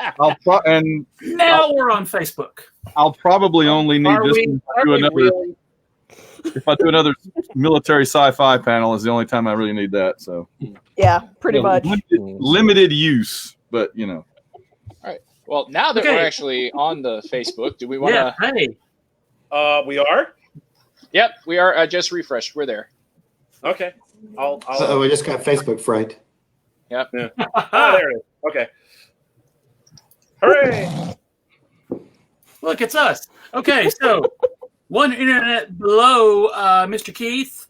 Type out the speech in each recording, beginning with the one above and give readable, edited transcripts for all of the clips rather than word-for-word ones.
Now we're on Facebook. I'll probably only need this one to do another. Really? If I do another military sci-fi panel, is the only time I really need that. So yeah, pretty much limited use, but you know. All right. Well, now that we're actually on the Facebook, do we want to? Yeah. Hey. We are. Yep, we are. Just refreshed. We're there. Okay. I'll I just got Facebook fright. Yep. Yeah. There it is. Okay. Hooray! Look, it's us. Okay, so one internet below Mr. Keith.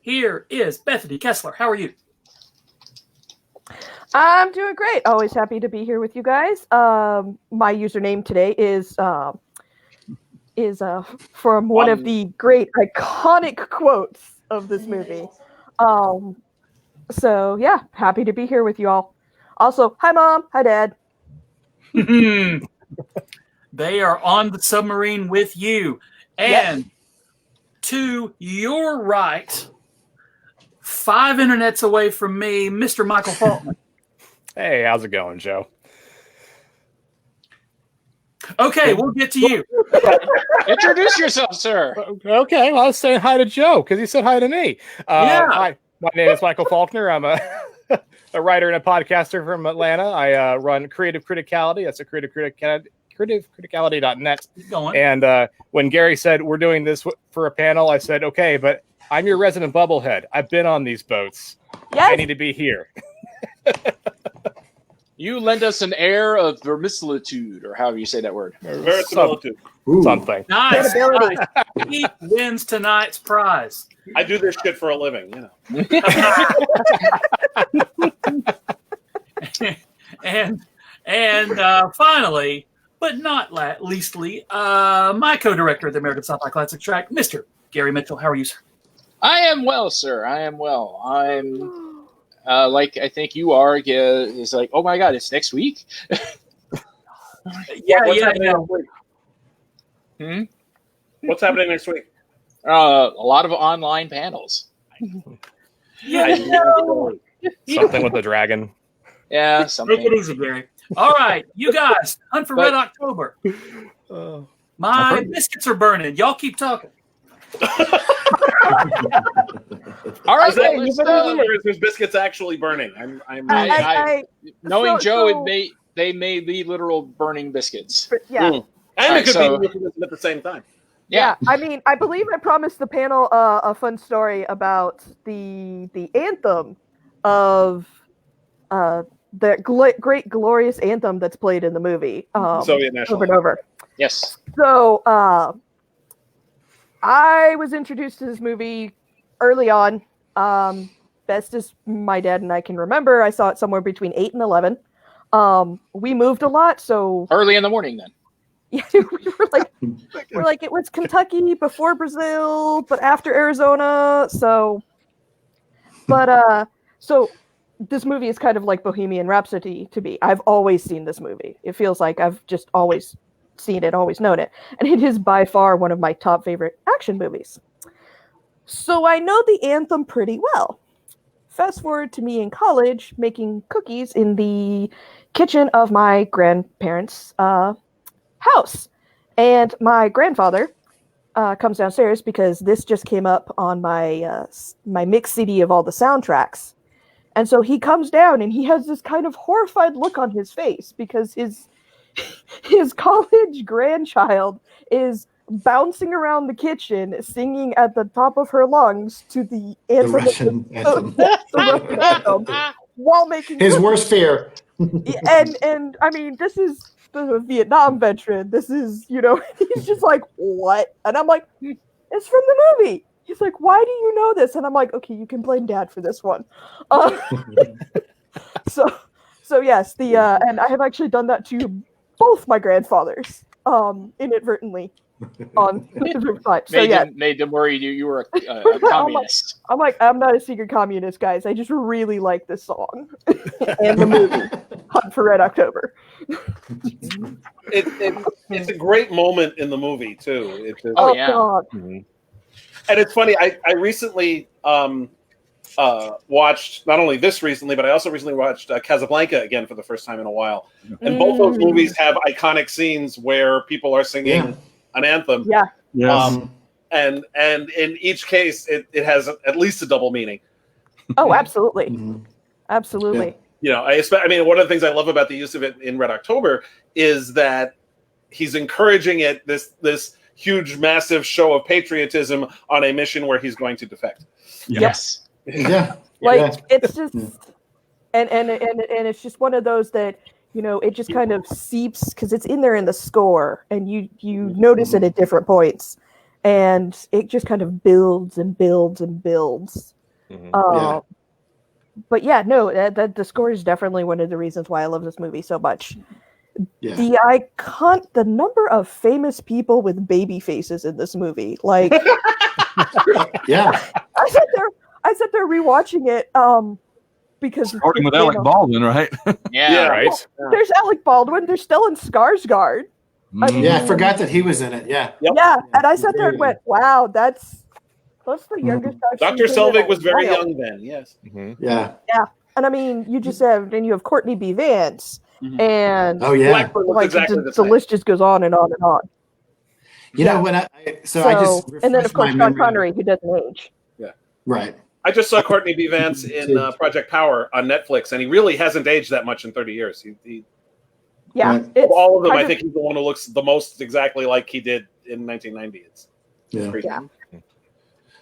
Here is Bethany Kessler. How are you? I'm doing great. Always happy to be here with you guys. My username today is from one of the great iconic quotes of this movie. So yeah, happy to be here with you all. Also, hi Mom, hi Dad. They are on the submarine with you. And to your right, 5 internets away from me, Mr. Michael Falkner. Hey, how's it going, Joe? Okay, we'll get to you. Introduce yourself, sir. Okay, well, I was saying hi to Joe because he said hi to me. Hi, my name is Michael Falkner. I'm a writer and a podcaster from Atlanta. I run Creative Criticality. That's a creativecriticality.net. Keep going. And when Gary said we're doing this for a panel, I said, okay, but I'm your resident bubblehead. I've been on these boats. Yes. I need to be here. You lend us an air of verisimilitude, or however you say that word. Verisimilitude. Something. Nice. He wins tonight's prize. I do this shit for a living, you know. and finally, but not leastly, my co-director of the American Sci-Fi Classics track, Mr. Gary Mitchel. How are you, sir? I am well, sir. I am well. I'm like I think you are. It's like, oh my God, it's next week. What's happening next week? What's happening next week? A lot of online panels. Something with the dragon. Yeah, something. Take it easy, Gary. All right, you guys, Hunt for Red October. My biscuits are burning. Y'all keep talking. All right, is his biscuits actually burning? Knowing Joe, they may be literal burning biscuits. Yeah. And it could be at the same time. Yeah, I mean, I believe I promised the panel a fun story about the anthem of the great glorious anthem that's played in the movie Soviet National over and over. Yes. So I was introduced to this movie early on. Best as my dad and I can remember, I saw it somewhere between 8 and 11. We moved a lot, so early in the morning then. Yeah, we're like it was Kentucky before Brazil, but after Arizona. So this movie is kind of like Bohemian Rhapsody to me. I've always seen this movie. It feels like I've just always seen it, always known it, and it is by far one of my top favorite action movies. So I know the anthem pretty well. Fast forward to me in college making cookies in the kitchen of my grandparents' house, and my grandfather comes downstairs because this just came up on my my mix CD of all the soundtracks, and so he comes down and he has this kind of horrified look on his face because his college grandchild is bouncing around the kitchen singing at the top of her lungs to the anthem, Russian anthem. the Russian anthem while making his cookies. worst fear. and I mean, this is the Vietnam veteran. This is, he's just like, what? And I'm like, it's from the movie. He's like, why do you know this? And I'm like, okay, you can blame Dad for this one. So yes, and I have actually done that to both my grandfathers, inadvertently. On different types. Made them worry you were a communist. I'm like, I'm not a secret communist, guys. I just really like this song and the movie Hunt for Red October. It's a great moment in the movie too. God. And it's funny. I recently watched not only this recently, but I also recently watched Casablanca again for the first time in a while. And both those movies have iconic scenes where people are singing an anthem. Yeah. Yes. And in each case, it has at least a double meaning. Oh, absolutely. Absolutely. You know, I mean, one of the things I love about the use of it in Red October is that he's encouraging it, this huge, massive show of patriotism on a mission where he's going to defect. Yes. Yeah. Like it's just, and it's just one of those that, you know, it just kind of seeps because it's in there in the score, and you notice it at different points, and it just kind of builds and builds and builds. But yeah, no, that the score is definitely one of the reasons why I love this movie so much. Yeah. The number of famous people with baby faces in this movie, like, Yeah. I sat there rewatching it, because Starting with Alec Baldwin, right? Yeah. Right. there's Alec Baldwin, there's Stellan Skarsgård. I mean, Yeah, I forgot that he was in it. Yeah. yeah, and I sat there and went, "Wow, that's the youngest." Dr. Selvig was very young then. Yes. Yeah. And I mean, you just have Courtney B. Vance, and Oh yeah. Blackburn looks like exactly the the same. list just goes on and on and on. You know when I So, just and then of refreshed course my Sean memory. Connery, who doesn't age. Right. I just saw Courtney B. Vance in Project Power on Netflix, and he really hasn't aged that much in 30 years. Yeah, Right. Of it's all of them, kind I think he's the one who looks the most exactly like he did in 1990. It's crazy. Yeah.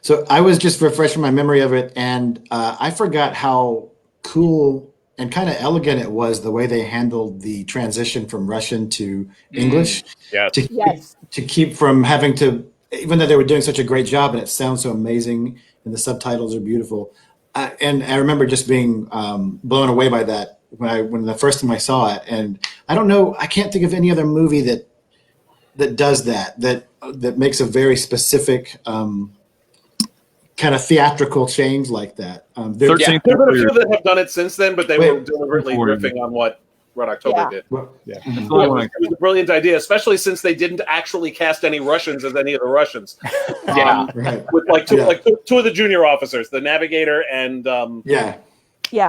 So I was just refreshing my memory of it, and I forgot how cool and kind of elegant it was the way they handled the transition from Russian to English. Yeah. To keep from having to, even though they were doing such a great job and it sounds so amazing and the subtitles are beautiful. And I remember just being blown away by that when the first time I saw it. And I don't know, I can't think of any other movie that does that makes a very specific kind of theatrical change like that. There have been a few that have done it since then, but they were deliberately riffing on what Red October did. Well, It was a brilliant idea, especially since they didn't actually cast any Russians as any of the Russians. right. With two of the junior officers, the navigator and the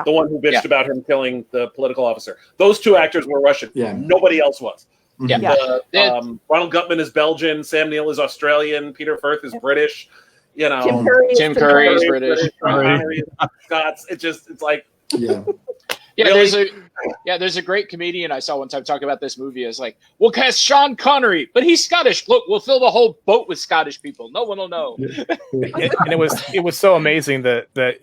one who bitched about him killing the political officer. Those two actors were Russian. Yeah. Nobody else was. Yeah. Ronald Gutman is Belgian. Sam Neill is Australian. Peter Firth is British. You know, Tim Curry is British. Connery is Scots. It's like there's a great comedian I saw one time talking about this movie. It's like, we'll cast Sean Connery, but he's Scottish. Look, we'll fill the whole boat with Scottish people. No one will know. And it was so amazing that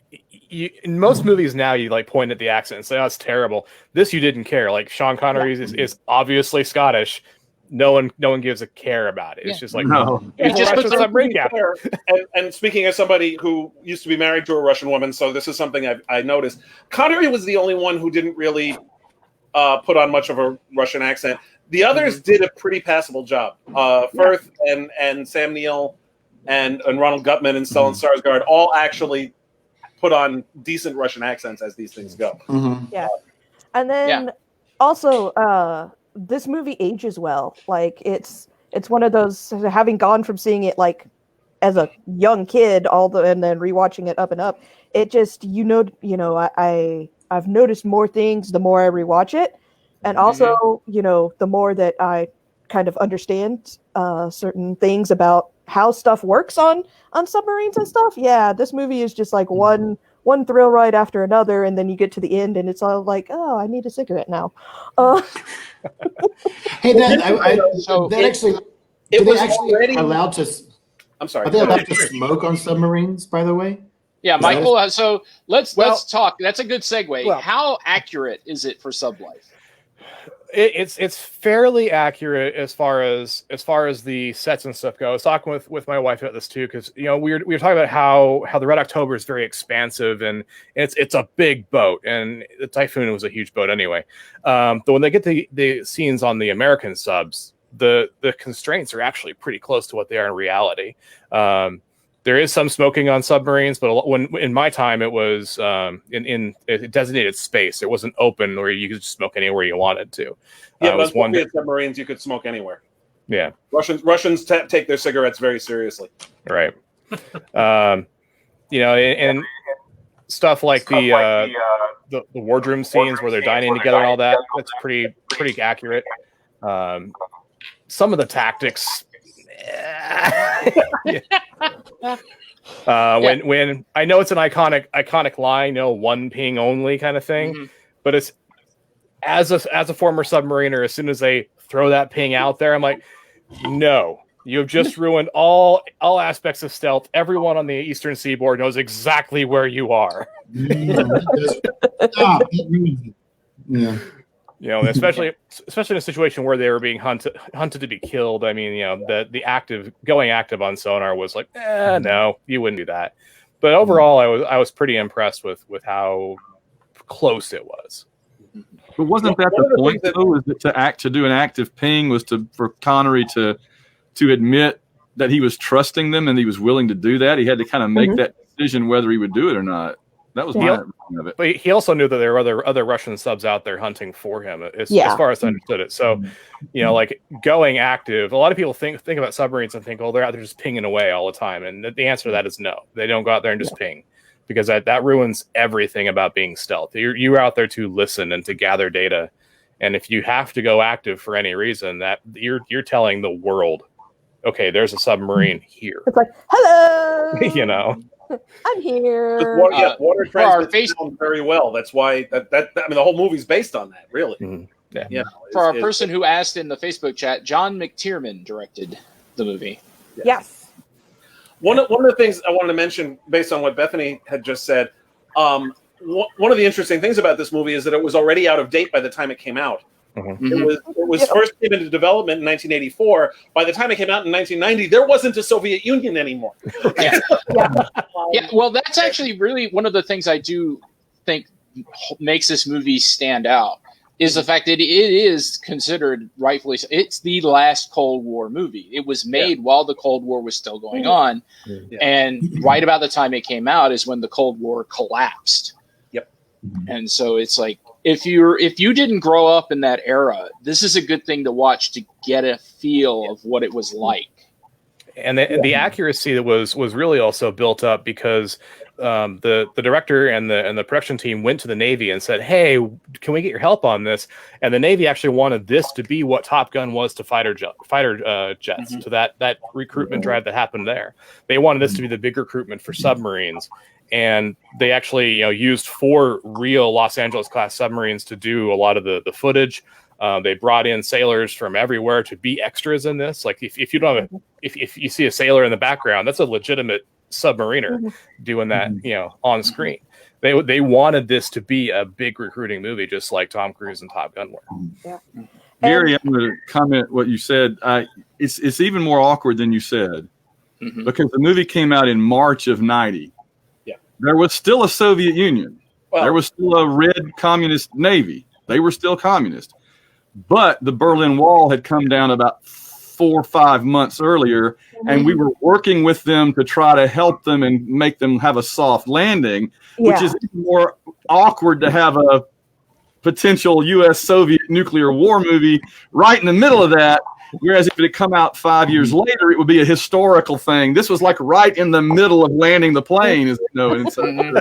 in most movies now you like point at the accent and say, "Oh, it's terrible." This you didn't care. Like Sean Connery is obviously Scottish. No one gives a care about it. It's just like He just puts some recap. And speaking as somebody who used to be married to a Russian woman, so this is something I noticed. Connery was the only one who didn't really put on much of a Russian accent. The others did a pretty passable job. Firth and Sam Neill and Ronald Gutman and Stellan Skarsgård all actually put on decent Russian accents as these things go. Yeah. And then also this movie ages well. Like it's one of those, having gone from seeing it like as a young kid and then rewatching it up and up, it just I've noticed more things the more I rewatch it, and also the more that I kind of understand certain things about how stuff works on submarines and stuff. Yeah, this movie is just like one thrill ride after another, and then you get to the end and it's all like, oh, I need a cigarette now. Hey, do they actually allowed to? I'm sorry. Are they allowed to smoke on submarines? By the way. Yeah, Michael. So let's talk. That's a good segue. Well, how accurate is it for sublife? It's fairly accurate as far as the sets and stuff go. I was talking with my wife about this too, because we were talking about how the Red October is very expansive and it's a big boat, and the Typhoon was a huge boat anyway. But when they get the scenes on the American subs, the constraints are actually pretty close to what they are in reality. There is some smoking on submarines, but when in my time it was in designated space. It wasn't open where you could just smoke anywhere you wanted to. Yeah, but at submarines you could smoke anywhere. Yeah, Russians take their cigarettes very seriously. Right. And stuff like the wardroom scenes where they're dining together and all that. That's pretty accurate. Some of the tactics. When I know it's an iconic line, one ping only kind of thing, but it's as a former submariner, as soon as they throw that ping out there, I'm like, no, you have just ruined all aspects of stealth. Everyone on the Eastern Seaboard knows exactly where you are. Yeah. Especially in a situation where they were being hunted to be killed. I mean, the going active on sonar was like, no, you wouldn't do that. But overall, I was pretty impressed with how close it was. But wasn't that the point though? Is that to do an active ping was for Connery to admit that he was trusting them and he was willing to do that. He had to kind of make that decision whether he would do it or not. That was my opinion of it. But he also knew that there were other Russian subs out there hunting for him, as far as I understood it. So, like going active, a lot of people think about submarines and think, oh, they're out there just pinging away all the time. And the answer to that is no. They don't go out there and just ping, because that ruins everything about being stealth. You're out there to listen and to gather data. And if you have to go active for any reason, that you're telling the world, okay, there's a submarine here. It's like, hello. I'm here. Water transmits sound very well. That's why the whole movie's based on that, really. Mm-hmm. Yeah. For our person who asked in the Facebook chat, John Mctierman directed the movie. Yes. One of the things I wanted to mention, based on what Bethany had just said, one of the interesting things about this movie is that it was already out of date by the time it came out. Mm-hmm. It was first came into development in 1984. By the time it came out in 1990, there wasn't a Soviet Union anymore. Well, that's actually really one of the things I do think makes this movie stand out is the fact that it is considered rightfully. It's the last Cold War movie. It was made while the Cold War was still going on, and right about the time it came out is when the Cold War collapsed. Yep. And so it's like, if you didn't grow up in that era, this is a good thing to watch to get a feel of what it was like. And the accuracy that was really also built up because the director and the production team went to the Navy and said, "Hey, can we get your help on this?" And the Navy actually wanted this to be what Top Gun was to fighter jets, to that recruitment drive that happened there. They wanted this to be the big recruitment for submarines. And they actually, used 4 real Los Angeles class submarines to do a lot of the footage. They brought in sailors from everywhere to be extras in this. Like if you don't have if you see a sailor in the background, that's a legitimate submariner doing that, on screen. They wanted this to be a big recruiting movie, just like Tom Cruise and Top Gun were. Yeah. Gary, I'm going to comment what you said. It's even more awkward than you said, because the movie came out in March of '90. There was still a Soviet Union. There was still a red communist Navy. They were still communist. But the Berlin Wall had come down about 4 or 5 months earlier, and we were working with them to try to help them and make them have a soft landing, which is even more awkward to have a potential U.S.-Soviet nuclear war movie right in the middle of that. Whereas if it had come out 5 years later, it would be a historical thing. This was like right in the middle of landing the plane, as you know. And so, and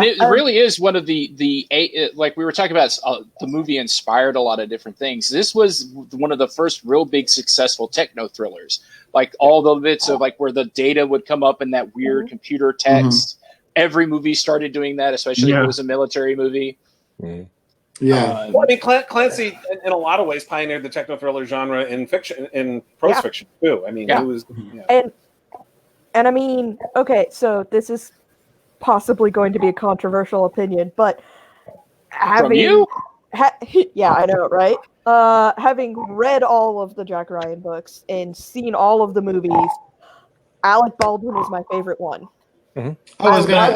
it really is one of the like we were talking about. The movie inspired a lot of different things. This was one of the first real big successful techno thrillers. Like all the bits of like where the data would come up in that weird computer text. Every movie started doing that, especially if it was a military movie. Yeah. Well, I mean, Clancy, in a lot of ways, pioneered the techno thriller genre in fiction, in prose fiction too. I mean, it was, and I mean, okay, so this is possibly going to be a controversial opinion, but having From you? Yeah, I know, right? Having read all of the Jack Ryan books and seen all of the movies, Alec Baldwin is my favorite one. I was gonna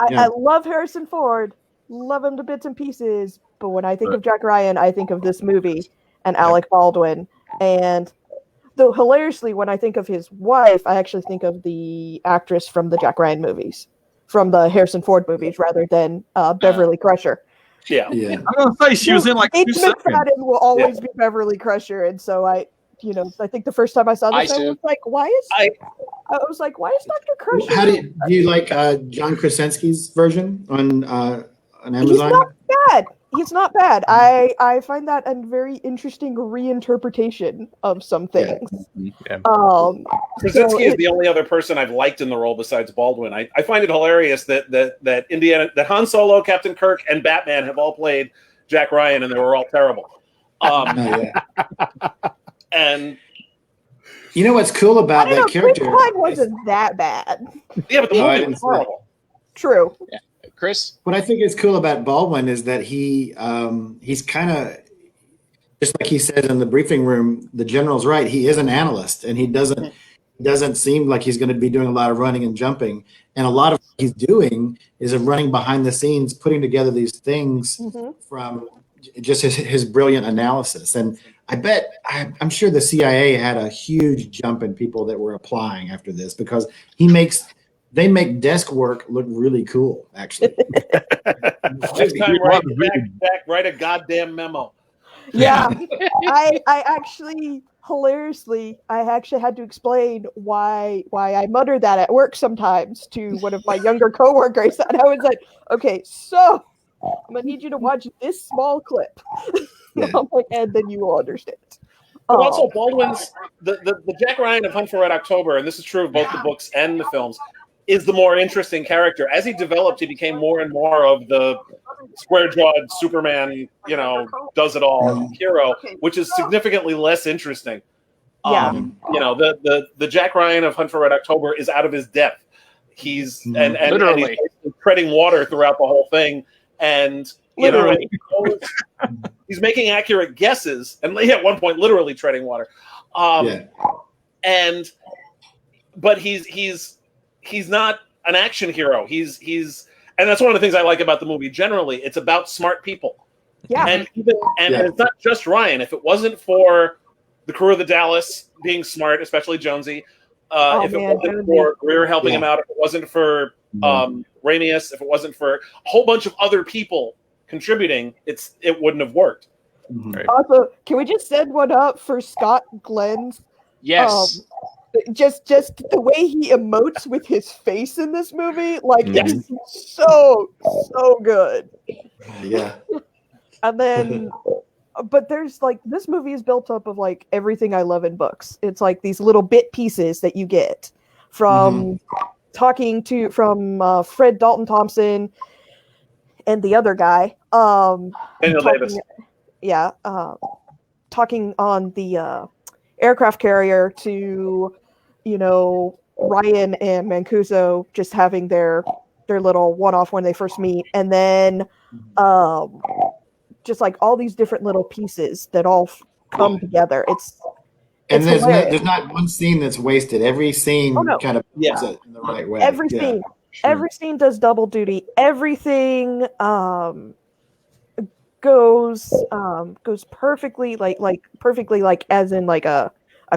I love Harrison Ford. Love him to bits and pieces, but when I think of Jack Ryan, I think of this movie and Alec Baldwin. And though hilariously, when I think of his wife, I actually think of the actress from the Jack Ryan movies, from the Harrison Ford movies, rather than Beverly Crusher. I'm gonna say she was in like 2 H. seconds. McFadden will always be Beverly Crusher, and so I think the first time I saw this, I was like, why is Dr. Crusher? How do you like John Krasinski's version on Amazon? He's not bad. He's not bad. I find that a very interesting reinterpretation of some things. Yeah. Krasinski is the only other person I've liked in the role besides Baldwin. I find it hilarious that Han Solo, Captain Kirk, and Batman have all played Jack Ryan, and they were all terrible. And you know what's cool about that character? Chris Pine wasn't that bad. Yeah, but the movie was horrible. True. Yeah. Chris? What I think is cool about Baldwin is that he's kind of, just like he said in the briefing room, the general's right. He is an analyst, and he doesn't seem like he's going to be doing a lot of running and jumping. And a lot of what he's doing is running behind the scenes, putting together these things from just his brilliant analysis. And I'm sure the CIA had a huge jump in people that were applying after this, because they make desk work look really cool, actually. Next time, write a goddamn memo. Yeah. I actually, hilariously, had to explain why I mutter that at work sometimes to one of my younger coworkers. And I was like, okay, so I'm going to need you to watch this small clip. Yeah. And then you will understand. But also, Baldwin's, the Jack Ryan of Hunt for Red October, and this is true of both the books and the films, is the more interesting character. As he developed, he became more and more of the square-jawed Superman, does it all hero, which is significantly less interesting. Yeah. The Jack Ryan of Hunt for Red October is out of his depth. He's and he's treading water throughout the whole thing, and he's making accurate guesses, and at one point, literally treading water. But he's not an action hero. He's and that's one of the things I like about the movie. Generally, it's about smart people. Yeah. And it's not just Ryan. If it wasn't for the crew of the Dallas being smart, especially Jonesy, if it wasn't for Greer helping him out, if it wasn't for Ramius, if it wasn't for a whole bunch of other people contributing, it wouldn't have worked. Right. Also, can we just send one up for Scott Glenn's? Yes. Just the way he emotes with his face in this movie, it's so good. Yeah. And then, but there's this movie is built up of everything I love in books. It's these little bit pieces that you get from from Fred Dalton Thompson and the other guy. Daniel Davis. Yeah. Talking on the aircraft carrier to, Ryan and Mancuso just having their little one-off when they first meet, and then just all these different little pieces that all come together. There's not one scene that's wasted. Every scene kind of puts it in the right way. Every scene does double duty. Everything goes perfectly perfectly as in a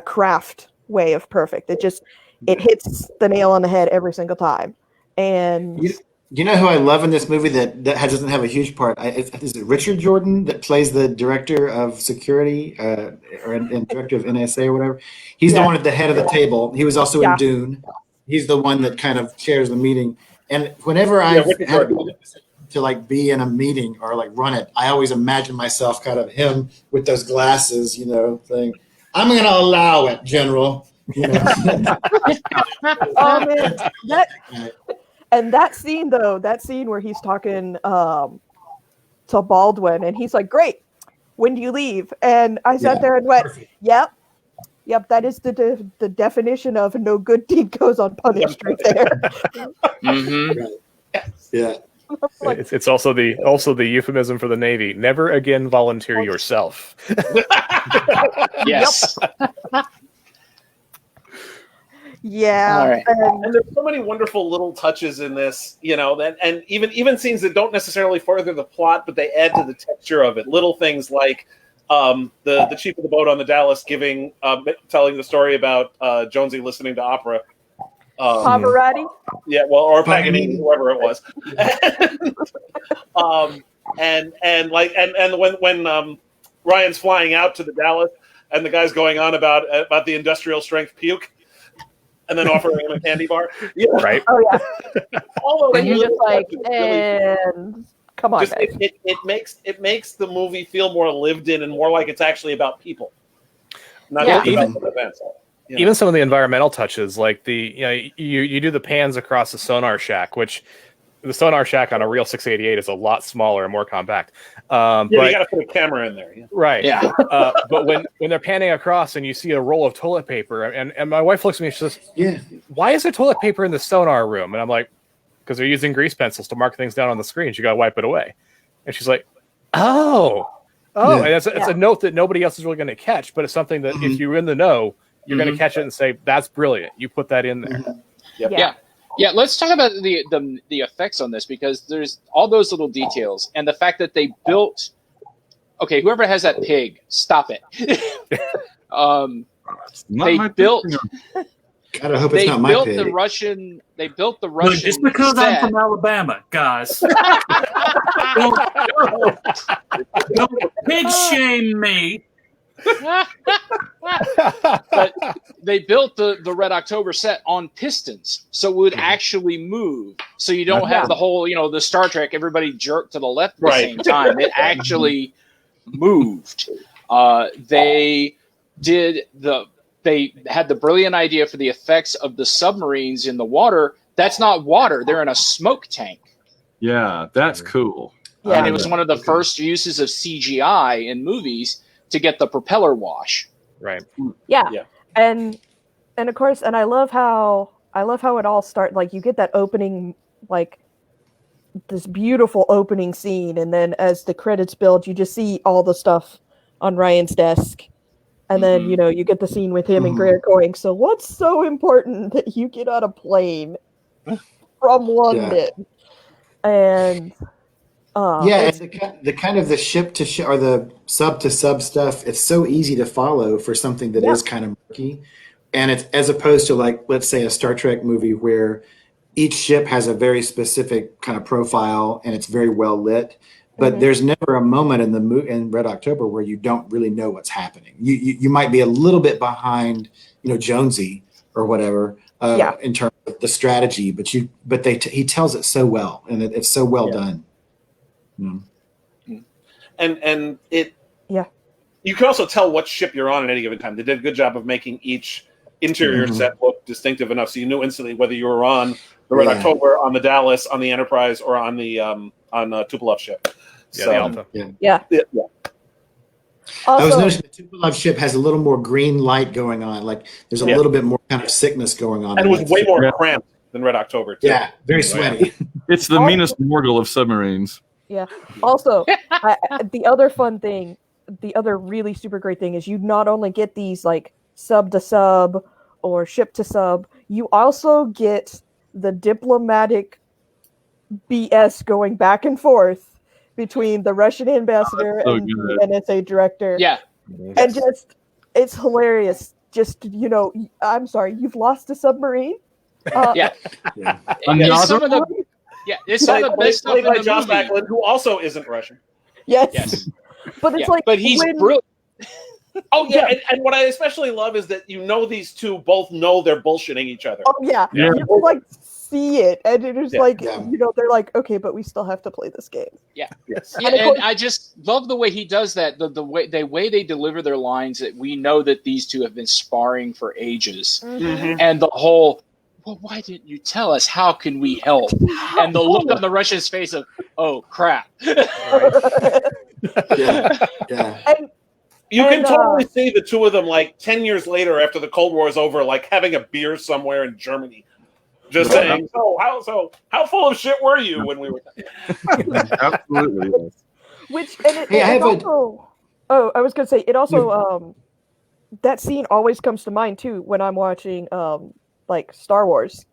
craft way of perfect. It hits the nail on the head every single time. And you know who I love in this movie that doesn't have a huge part? Is it Richard Jordan that plays the director of security and director of NSA or whatever? He's the one at the head of the table. He was also in Dune. He's the one that kind of chairs the meeting. And whenever I had to be in a meeting or run it, I always imagine myself kind of him with those glasses, saying, "I'm going to allow it, General." Oh man, that scene where he's talking to Baldwin, and he's like, "Great, when do you leave?" And I sat there and went, "Yep, that is the definition of no good deed goes unpunished right there." Mm-hmm. Yeah. It's also the euphemism for the Navy. Never again volunteer yourself. Yes. Yeah. All right. And there's so many wonderful little touches in this, and even scenes that don't necessarily further the plot, but they add to the texture of it. Little things like the chief of the boat on the Dallas telling the story about Jonesy listening to opera. Pavarotti? Yeah, well, or Paganini, whoever it was. And when Ryan's flying out to the Dallas, and the guy's going on about the industrial strength puke, and then offering him a candy bar. Yeah. Right. Oh yeah. All And you're just like, and come on, just, guys. it makes the movie feel more lived in and more like it's actually about people, not Yeah. just about the events. Yeah. Even some of the environmental touches, like you do the pans across the sonar shack, which the sonar shack on a real 688 is a lot smaller and more compact. But you got to put a camera in there. Yeah. right. Yeah. But when they're panning across and you see a roll of toilet paper, and my wife looks at me and she says, Yeah. "Why is there toilet paper in the sonar room?" And I'm like, "Because they're using grease pencils to mark things down on the screen. You got to wipe it away." And she's like, "Oh." Yeah. And it's a note that nobody else is really going to catch, but it's something that if you're in the know, you're going to catch it and say, "That's brilliant. You put that in there." Yep. Yeah, let's talk about the effects on this, because there's all those little details and the fact that they built. Okay, whoever has that pig, stop it. They built. God, I hope it's not my built pig. the Russian. They built the Look, Russian. just because I'm set. from Alabama, guys, don't pig shame me. But they built the Red October set on pistons, so it would actually move. So you don't have the whole, the Star Trek, everybody jerked to the left at the same time. It actually moved. They had the brilliant idea for the effects of the submarines in the water. That's not water; they're in a smoke tank. Yeah, that's cool. And it was one of the first uses of CGI in movies to get the propeller wash. Right. Yeah. And of course, and I love how it all starts. Like, you get that opening, like this beautiful opening scene, and then as the credits build, you just see all the stuff on Ryan's desk. And then, you get the scene with him and Greg going, "So what's so important that you get on a plane from London?" And and the kind of the ship to ship or the sub to sub stuff, it's so easy to follow for something that is kind of murky. And it's as opposed to, like, let's say a Star Trek movie where each ship has a very specific kind of profile and it's very well lit. But there's never a moment in Red October where you don't really know what's happening. You might be a little bit behind, Jonesy or whatever, in terms of the strategy, but he tells it so well, and it's so well done. And it you can also tell what ship you're on at any given time. They did a good job of making each interior set look distinctive enough, so you knew instantly whether you were on the Red October, on the Dallas, on the Enterprise, or on the Tupolev ship. The Alpha. Also, I was noticing the Tupolev ship has a little more green light going on. Like, there's a little bit more kind of sickness going on. And it was way more cramped than Red October, too. Yeah, very sweaty. It's the meanest mortal of submarines. Yeah. Also, the other fun thing, the other really super great thing is you not only get these, like, sub to sub or ship to sub, you also get the diplomatic BS going back and forth between the Russian ambassador and the NSA director. Yeah. And it's hilarious. Just, I'm sorry, you've lost a submarine? It's some of the best stuff in the Josh movie. Backlund, who also isn't Russian. Yes. But it's like, but he's brilliant. Oh, yeah. And what I especially love is that these two both know they're bullshitting each other. Oh, yeah. You just, like, see it. And it is they're like, okay, but we still have to play this game. Yeah. And I just love the way he does that. The way they deliver their lines, that we know that these two have been sparring for ages. And the whole, well, why didn't you tell us? How can we help? And the look on the Russian's face of, oh, crap. And you can totally see the two of them, like, 10 years later after the Cold War is over, like, having a beer somewhere in Germany. Just saying, how full of shit were you when we were? Absolutely. I was gonna say it also. That scene always comes to mind too when I'm watching like Star Wars,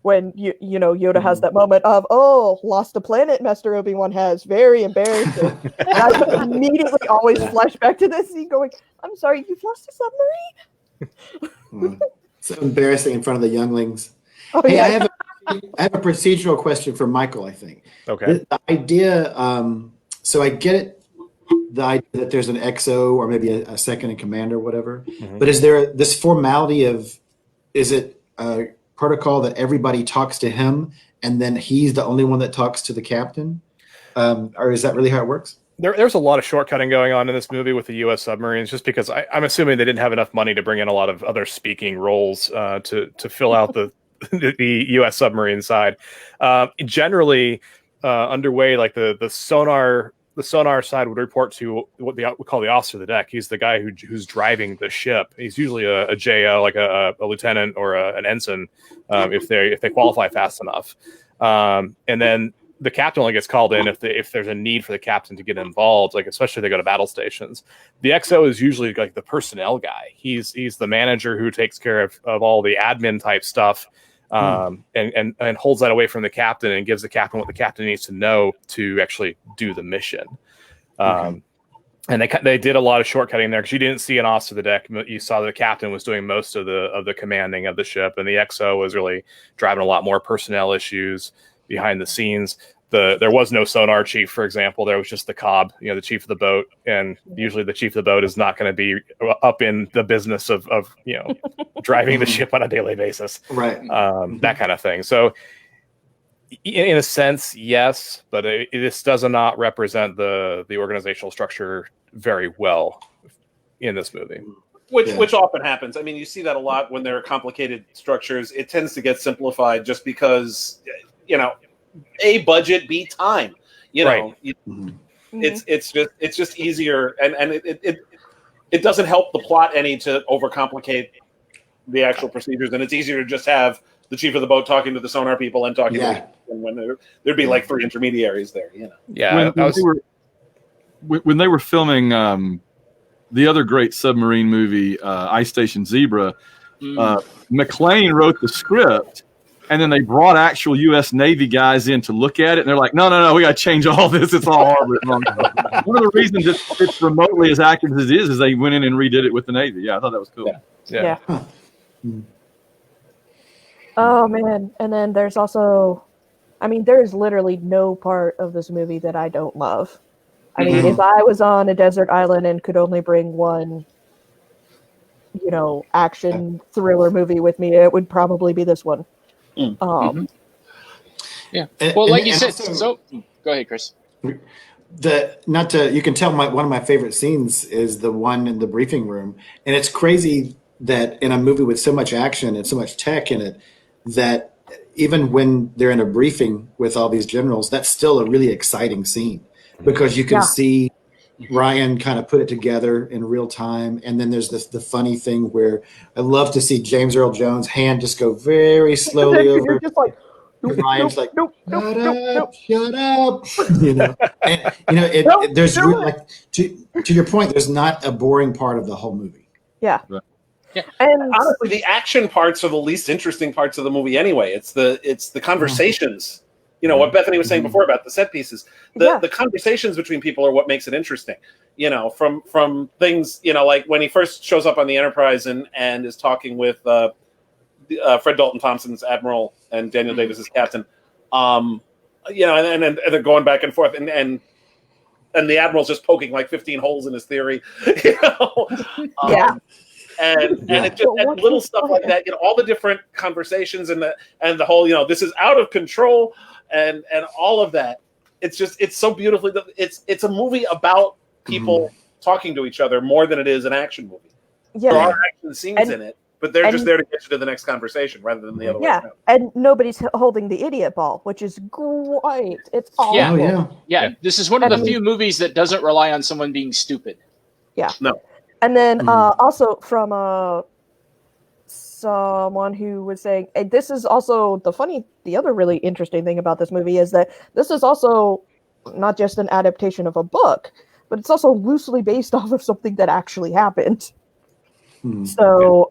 when Yoda has that moment of, "Oh, lost a planet, Master Obi-Wan has, very embarrassing." And I immediately always flash back to this scene, going, "I'm sorry, you've lost a submarine." So embarrassing in front of the younglings. Oh, hey, I have a procedural question for Michael, I think. Okay. The idea, so I get it, the idea that there's an XO or maybe a second in command or whatever. But is there this formality of, is it a protocol that everybody talks to him and then he's the only one that talks to the captain? Or is that really how it works? There's a lot of shortcutting going on in this movie with the U.S. submarines, just because I'm assuming they didn't have enough money to bring in a lot of other speaking roles to fill out the U.S. submarine side. Generally, underway, like the sonar side would report to what we call the officer of the deck. He's the guy who's driving the ship. He's usually a JO, like a lieutenant or an ensign, if they qualify fast enough. And then the captain only gets called in if there's a need for the captain to get involved, like especially if they go to battle stations. The XO is usually like the personnel guy. He's the manager who takes care of all the admin type stuff, and holds that away from the captain and gives the captain what the captain needs to know to actually do the mission. And they did a lot of shortcutting there because you didn't see an officer of the deck. You saw the captain was doing most of the commanding of the ship, and the XO was really driving a lot more personnel issues behind the scenes. There was no sonar chief, for example. There was just the cob, the chief of the boat, and usually the chief of the boat is not going to be up in the business of driving the ship on a daily basis, right? That kind of thing. So, in a sense, yes, but this does not represent the organizational structure very well in this movie. Which often happens. I mean, you see that a lot when there are complicated structures. It tends to get simplified just because, A, budget, B, time. It's just easier, and it doesn't help the plot any to overcomplicate the actual procedures, and it's easier to just have the chief of the boat talking to the sonar people and talking to them when there'd be like 3 intermediaries there. Yeah, when they were filming the other great submarine movie, Ice Station Zebra, McLean wrote the script. And then they brought actual U.S. Navy guys in to look at it, and they're like, "No, we got to change all this. It's all horrible." One of the reasons it's remotely as active as it is they went in and redid it with the Navy. Yeah, I thought that was cool. Yeah. Oh man! And then there's also, there's literally no part of this movie that I don't love. I mean, if I was on a desert island and could only bring one, action thriller movie with me, it would probably be this one. Yeah. Well, like you said, so go ahead, Chris. You can tell one of my favorite scenes is the one in the briefing room, and it's crazy that in a movie with so much action and so much tech in it, that even when they're in a briefing with all these generals, that's still a really exciting scene because you can see Ryan kind of put it together in real time. And then there's the funny thing where I love to see James Earl Jones' hand just go very slowly over. You're just like, Ryan's like, nope. Shut up. And, there's really, to your point, there's not a boring part of the whole movie. Yeah. Right. Yeah. And honestly, the action parts are the least interesting parts of the movie anyway. It's the conversations. What Bethany was saying before about the set pieces. The conversations between people are what makes it interesting. From things, like when he first shows up on the Enterprise and is talking with Fred Dalton Thompson's admiral and Daniel Davis's captain. And they're going back and forth, and the admiral's just poking like 15 holes in his theory. And it just and little stuff like that. All the different conversations and the whole this is out of control. And all of that, it's so beautifully. It's a movie about people talking to each other more than it is an action movie. Yeah. There are action scenes in it, but they're just there to get you to the next conversation rather than the other way around. And nobody's holding the idiot ball, which is great. It's awful. Yeah. This is one of the few movies that doesn't rely on someone being stupid. Yeah. No. And then also from someone who was saying, and this is also the other really interesting thing about this movie is that this is also not just an adaptation of a book, but it's also loosely based off of something that actually happened. So,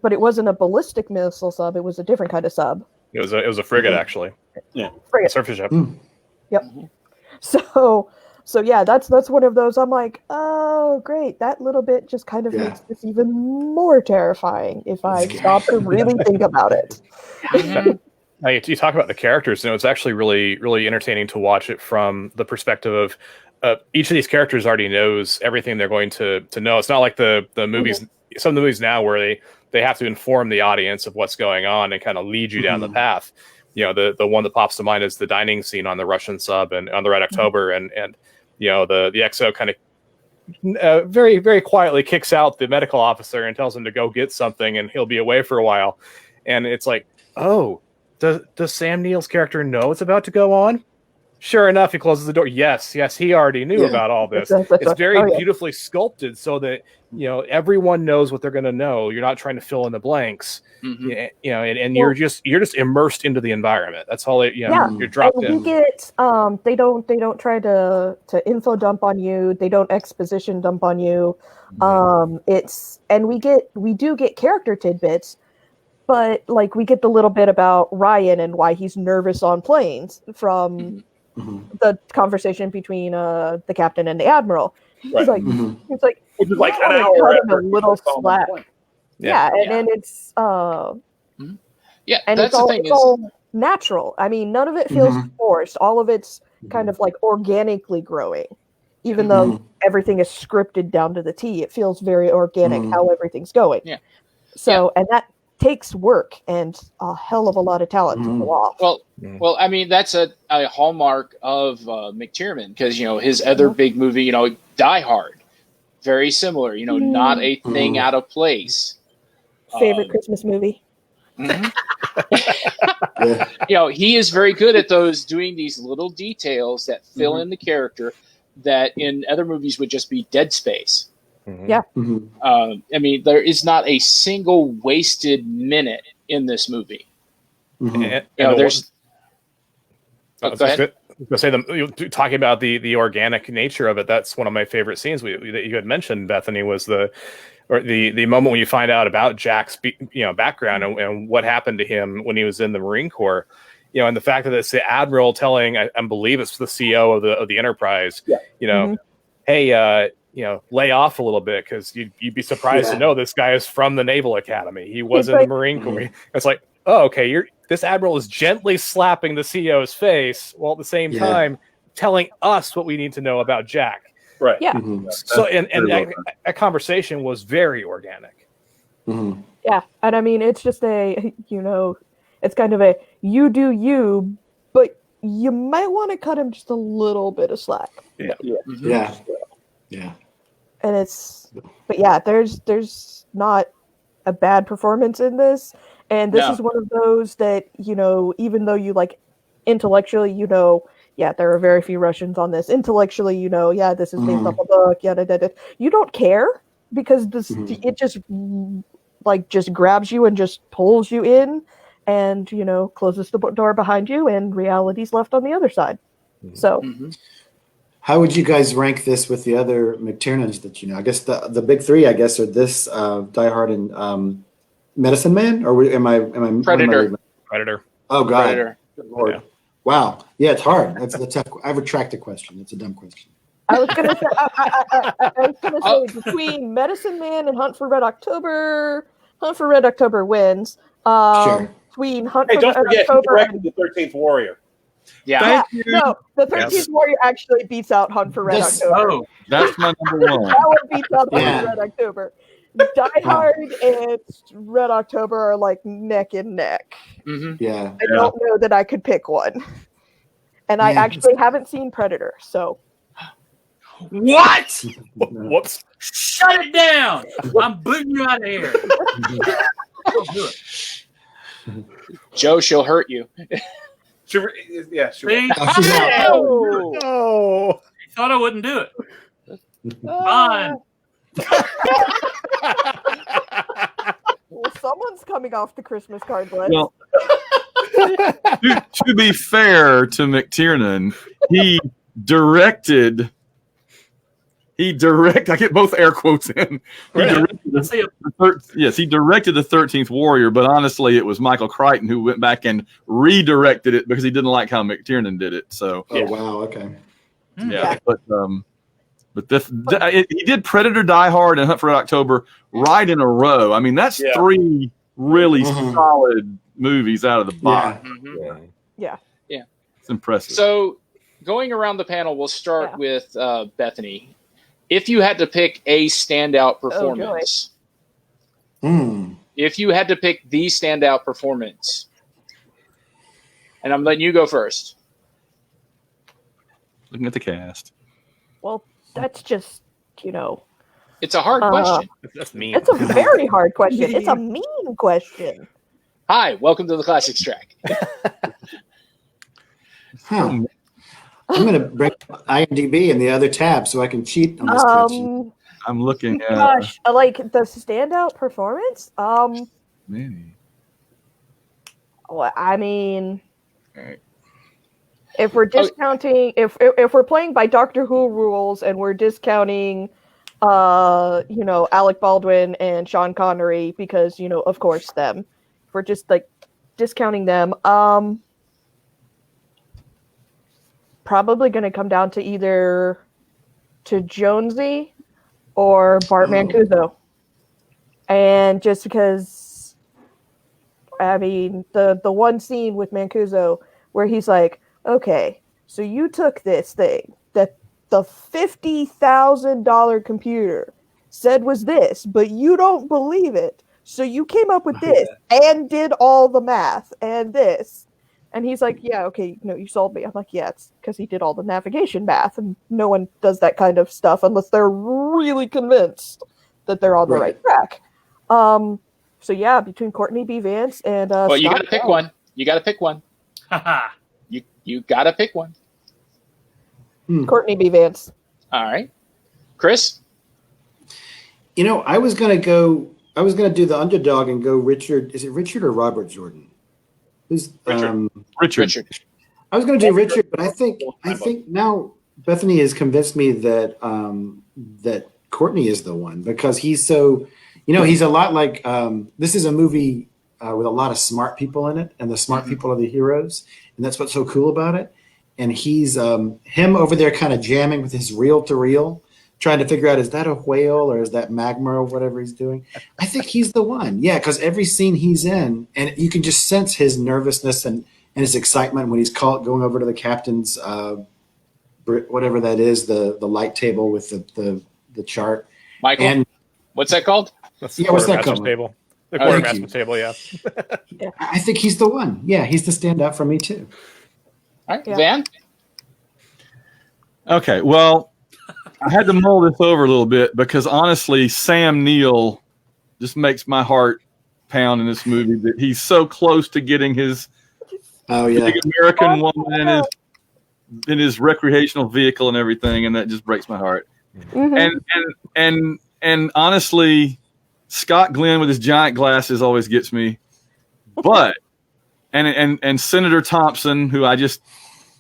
but it wasn't a ballistic missile sub; it was a different kind of sub. It was a frigate, actually. Yeah, frigate, surface ship. Yep. So yeah, that's one of those. I'm like, oh, great. That little bit just kind of makes this even more terrifying if I stop to really think about it. You talk about the characters, it's actually really, really entertaining to watch it from the perspective of each of these characters already knows everything they're going to know. It's not like the movies, some of the movies now where they have to inform the audience of what's going on and kind of lead you down the path. The one that pops to mind is the dining scene on the Russian sub and on the Red October, and the XO kind of very, very quietly kicks out the medical officer and tells him to go get something, and he'll be away for a while. And it's like, oh, does Sam Neill's character know it's about to go on? Sure enough, he closes the door. Yes, he already knew about all this. It's very beautifully sculpted so that everyone knows what they're going to know. You're not trying to fill in the blanks, and you're just immersed into the environment. That's all. You're dropped in. We get they don't try to info dump on you. They don't exposition dump on you. We do get character tidbits. But like we get the little bit about Ryan and why he's nervous on planes from the conversation between the captain and the admiral. He's like, which is like an hour after a little slack. And it's and that's it's all natural. I mean, none of it feels forced. All of it's kind of like organically growing, even though everything is scripted down to the T. It feels very organic how everything's going. And that takes work and a hell of a lot of talent to pull off. Well, I mean, that's a hallmark of Mctierman, because his other big movie, Die Hard, very similar. Not a thing out of place. Favorite Christmas movie. He is very good at doing these little details that fill in the character that in other movies would just be dead space. I mean, there is not a single wasted minute in this movie. There's. Go ahead. Talking about the organic nature of it, that's one of my favorite scenes that you had mentioned, Bethany, was the moment when you find out about Jack's background and what happened to him when he was in the Marine Corps. And the fact that it's the admiral telling, I believe it's the CEO of the Enterprise, hey. Lay off a little bit, because you'd be surprised to know this guy is from the Naval Academy. He was in the Marine Corps. It's like, oh, okay, this admiral is gently slapping the CEO's face while at the same time telling us what we need to know about Jack. Right. Yeah. So and that conversation was very organic. Yeah, and I mean, it's just it's kind of a you do you, but you might want to cut him just a little bit of slack. Yeah. And there's not a bad performance in this. And this is one of those that, even though you intellectually, there are very few Russians on this. Intellectually, this is based off a book, you don't care, because this it just grabs you and just pulls you in and, closes the door behind you, and reality's left on the other side. So how would you guys rank this with the other Mctiernans that I guess the big three, I guess, are this Die Hard and Medicine Man, or am I Predator? Predator. Oh God, Predator. Good Lord. Yeah. Wow, yeah, it's hard. That's a tough. I retract the question. It's a dumb question. I was gonna say, between Medicine Man and Hunt for Red October wins. Sure. Between Hunt Hey, for don't Red forget, he October directed the 13th Warrior. Yeah. No, the 13th Warrior actually beats out Hunt for Red October. Oh, that's my number one. That one beats out Hunt for Red October. Die Hard and Red October are like neck and neck. Yeah. I don't know that I could pick one. And I actually haven't seen Predator, so. What? Whoops. Shut it down. I'm booting you out of here. Don't do it. Joe, she'll hurt you. She See? Oh. You thought I wouldn't do it. Fine. Well, someone's coming off the Christmas card list. Well, to be fair to Mctiernan, he directed. I get both air quotes in. He directed he directed the 13th Warrior, but honestly, it was Michael Crichton who went back and redirected it because he didn't like how Mctiernan did it. So, wow, okay. Yeah. But he did Predator, Die Hard, and Hunt for Red October right in a row. I mean, that's three really solid movies out of the box. Yeah. It's impressive. So going around the panel, we'll start with Bethany. If you had to pick a standout performance, if you had to pick the standout performance, and I'm letting you go first. Looking at the cast. Well, that's just, It's a hard question. That's mean. It's a very hard question. It's a mean question. Hi, welcome to the Classics Track. I'm going to bring up IMDb and the other tab so I can cheat on this question. I'm looking at. Gosh, like the standout performance. Maybe. Well, I mean, Right. if we're discounting, if we're playing by Doctor Who rules and we're discounting, Alec Baldwin and Sean Connery because of course them. If we're just like discounting them, probably going to come down to either to Jonesy or Bart Mancuso. And just because, I mean, the one scene with Mancuso where he's like, okay, so you took this thing that the $50,000 computer said was this, but you don't believe it. So you came up with this and did all the math and this. And he's like, yeah, okay, you sold me. I'm like, yeah, it's because he did all the navigation math, and no one does that kind of stuff unless they're really convinced that they're on the right track. So yeah, between Courtney B. Vance and well, you got to pick one. You got to pick one. you got to pick one. Courtney B. Vance. All right, Chris. I was going to do the underdog and go Richard. Is it Richard or Robert Jordan? Who's Richard. I was going to do Richard, but I think now Bethany has convinced me that that Courtney is the one because he's so, he's a lot like this is a movie with a lot of smart people in it, and the smart people are the heroes, and that's what's so cool about it. And he's him over there kind of jamming with his reel to reel, trying to figure out, is that a whale or is that magma or whatever he's doing? I think he's the one. Yeah, because every scene he's in, and you can just sense his nervousness and his excitement when he's going over to the captain's, whatever that is, the light table with the chart. Michael, and what's that called? That's the quartermaster's table. The quartermaster's table, yeah. I think he's the one. Yeah, he's the standout for me too. All right, Van? Okay, well, I had to mull this over a little bit because honestly, Sam Neill just makes my heart pound in this movie that he's so close to getting his big American woman in his recreational vehicle and everything, and that just breaks my heart. And honestly, Scott Glenn with his giant glasses always gets me. But and Senator Thompson, who I just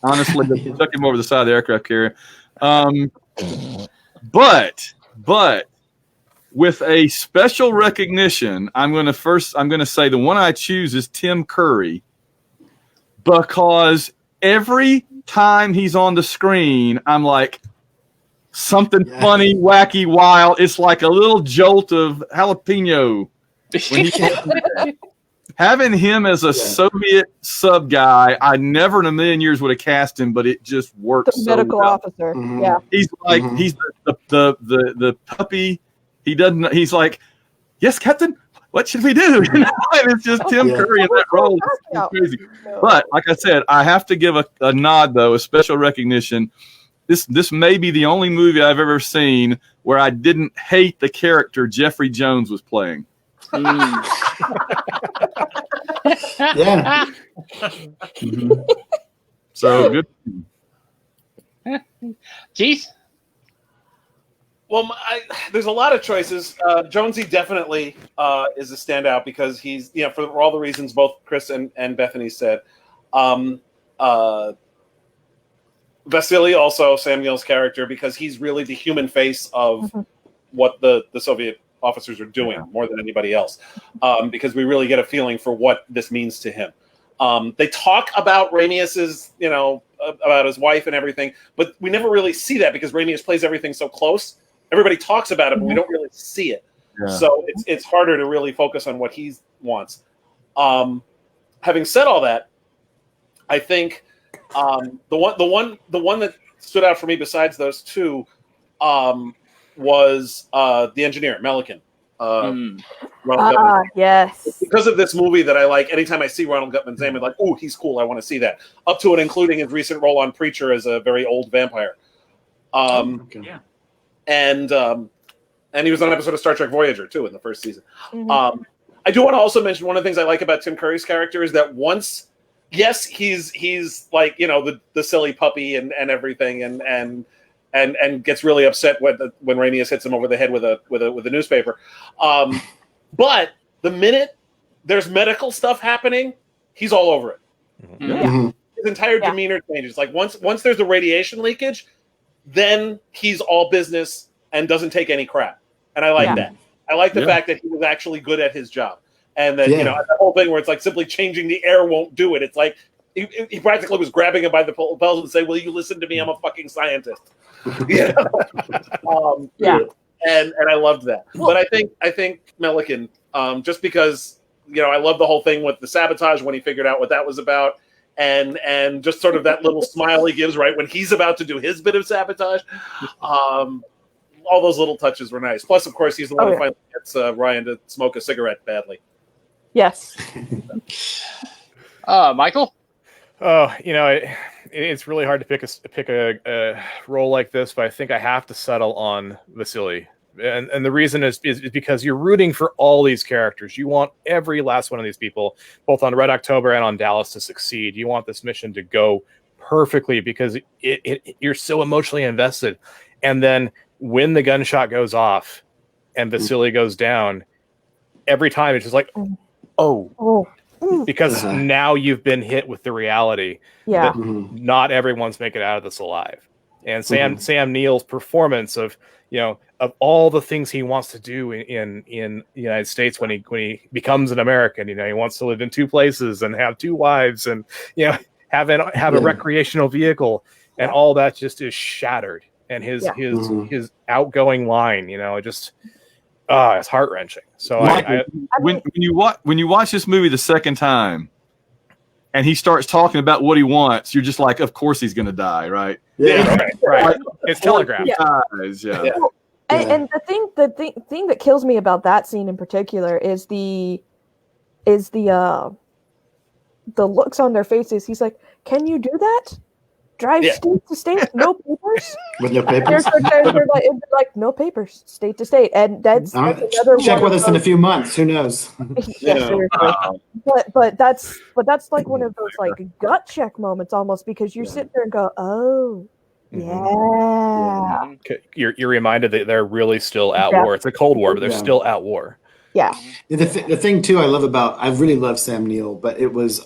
honestly took him over the side of the aircraft carrier. But with a special recognition, I'm going to say the one I choose is Tim Curry, because every time he's on the screen, I'm like, something funny, wacky, wild. It's like a little jolt of jalapeno. Having him as a Soviet sub guy, I never in a million years would have cast him, but it just works. The medical officer, yeah. He's like he's the puppy. He doesn't. He's like, yes, Captain. What should we do? And it's just Tim Curry in that role. It's crazy. But like I said, I have to give a nod though, a special recognition. This may be the only movie I've ever seen where I didn't hate the character Jeffrey Jones was playing. Yeah. So good. Keith? Well, there's a lot of choices. Jonesy definitely is a standout because he's, for all the reasons both Chris and Bethany said. Vasily also, Sam Neill's character, because he's really the human face of what the Soviet officers are doing more than anybody else, because we really get a feeling for what this means to him. They talk about Ramius's, about his wife and everything, but we never really see that because Ramius plays everything so close. Everybody talks about it, but we don't really see it. Yeah. So it's harder to really focus on what he wants. Having said all that, I think The one that stood out for me besides those two was the engineer, Melican. Ronald Gutman. Yes. Because of this movie that I like, anytime I see Ronald Gutman's name, I'm like, oh, he's cool. I want to see that. Up to and including his recent role on Preacher as a very old vampire. Yeah. And he was on an episode of Star Trek Voyager, too, in the first season. Mhm. I do want to also mention one of the things I like about Tim Curry's character is that once, yes, he's like, you know, the silly puppy and everything, and gets really upset when Rhaenys hits him over the head with a newspaper. But the minute there's medical stuff happening, he's all over it. Yeah. His entire demeanor changes. Like once there's a radiation leakage, then he's all business and doesn't take any crap. And I like that. I like the fact that he was actually good at his job. And that, you know, the whole thing where it's like simply changing the air won't do it. It's like he practically was grabbing him by the lapels and saying, will you listen to me? I'm a fucking scientist. You know? And I loved that. But I think Melican, just because, you know, I love the whole thing with the sabotage when he figured out what that was about. And just sort of that little smile he gives right when he's about to do his bit of sabotage. All those little touches were nice. Plus, of course, he's the one who finally gets Ryan to smoke a cigarette badly. Yes. Michael? Oh, you know, it's really hard to pick a role like this, but I think I have to settle on Vasily. And the reason is because you're rooting for all these characters. You want every last one of these people, both on Red October and on Dallas, to succeed. You want this mission to go perfectly because you're so emotionally invested. And then when the gunshot goes off and Vasily goes down, every time it's just like, because now you've been hit with the reality that not everyone's making it out of this alive. And Sam Neill's performance of all the things he wants to do in the United States when he becomes an American, he wants to live in two places and have two wives and have a recreational vehicle, and all that just is shattered. And his outgoing line, it's heart-wrenching. So when you watch this movie the second time, and he starts talking about what he wants, you're just like, of course he's going to die, right? Yeah, right. It's telegraphed. And the thing that kills me about that scene in particular is the looks on their faces. He's like, "Can you do that? Drive state to state, no papers." With no papers. They're like, no papers, state to state, and that's another. Check with us in a few months. Who knows? But that's like one of those like gut check moments almost, because you sit there and go, oh. Yeah. You're reminded that they're really still at war. It's a Cold War, but they're still at war. Yeah. The thing too I really love Sam Neill, but it was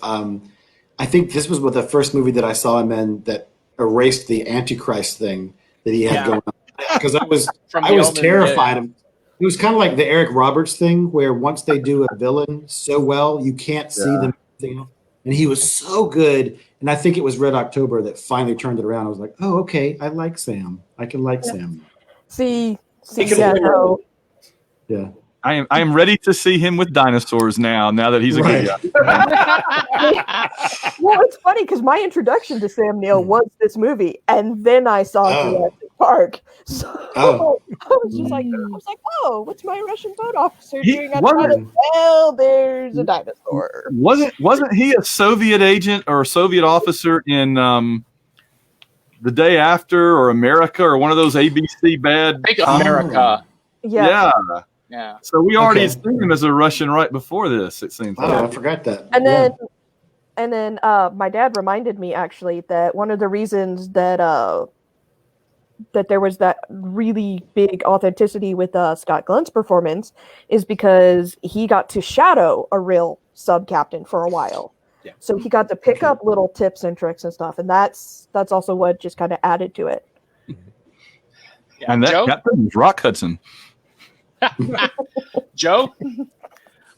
I think this was the first movie that I saw him in that erased the Antichrist thing that he had going on. Because I was terrified of. It was kind of like the Eric Roberts thing, where once they do a villain so well, you can't see them. And he was so good. And I think it was Red October that finally turned it around. I was like, oh, okay, I like Sam. I can like Sam. See, yeah. I am ready to see him with dinosaurs now that he's a good guy. Well, it's funny because my introduction to Sam Neill was this movie, and then I saw Jurassic Park. So I was just like, what's my Russian boat officer doing? Well, there's a dinosaur. Wasn't he a Soviet agent or a Soviet officer in The Day After or America or one of those ABC bad? I think America. Yeah. Yeah. So we already seen him as a Russian right before this, it seems. I forgot that. And then my dad reminded me actually that one of the reasons that that there was that really big authenticity with Scott Glenn's performance is because he got to shadow a real sub captain for a while. Yeah. So he got to pick up little tips and tricks and stuff, and that's also what just kind of added to it. Yeah. And that captain was Rock Hudson. Joe?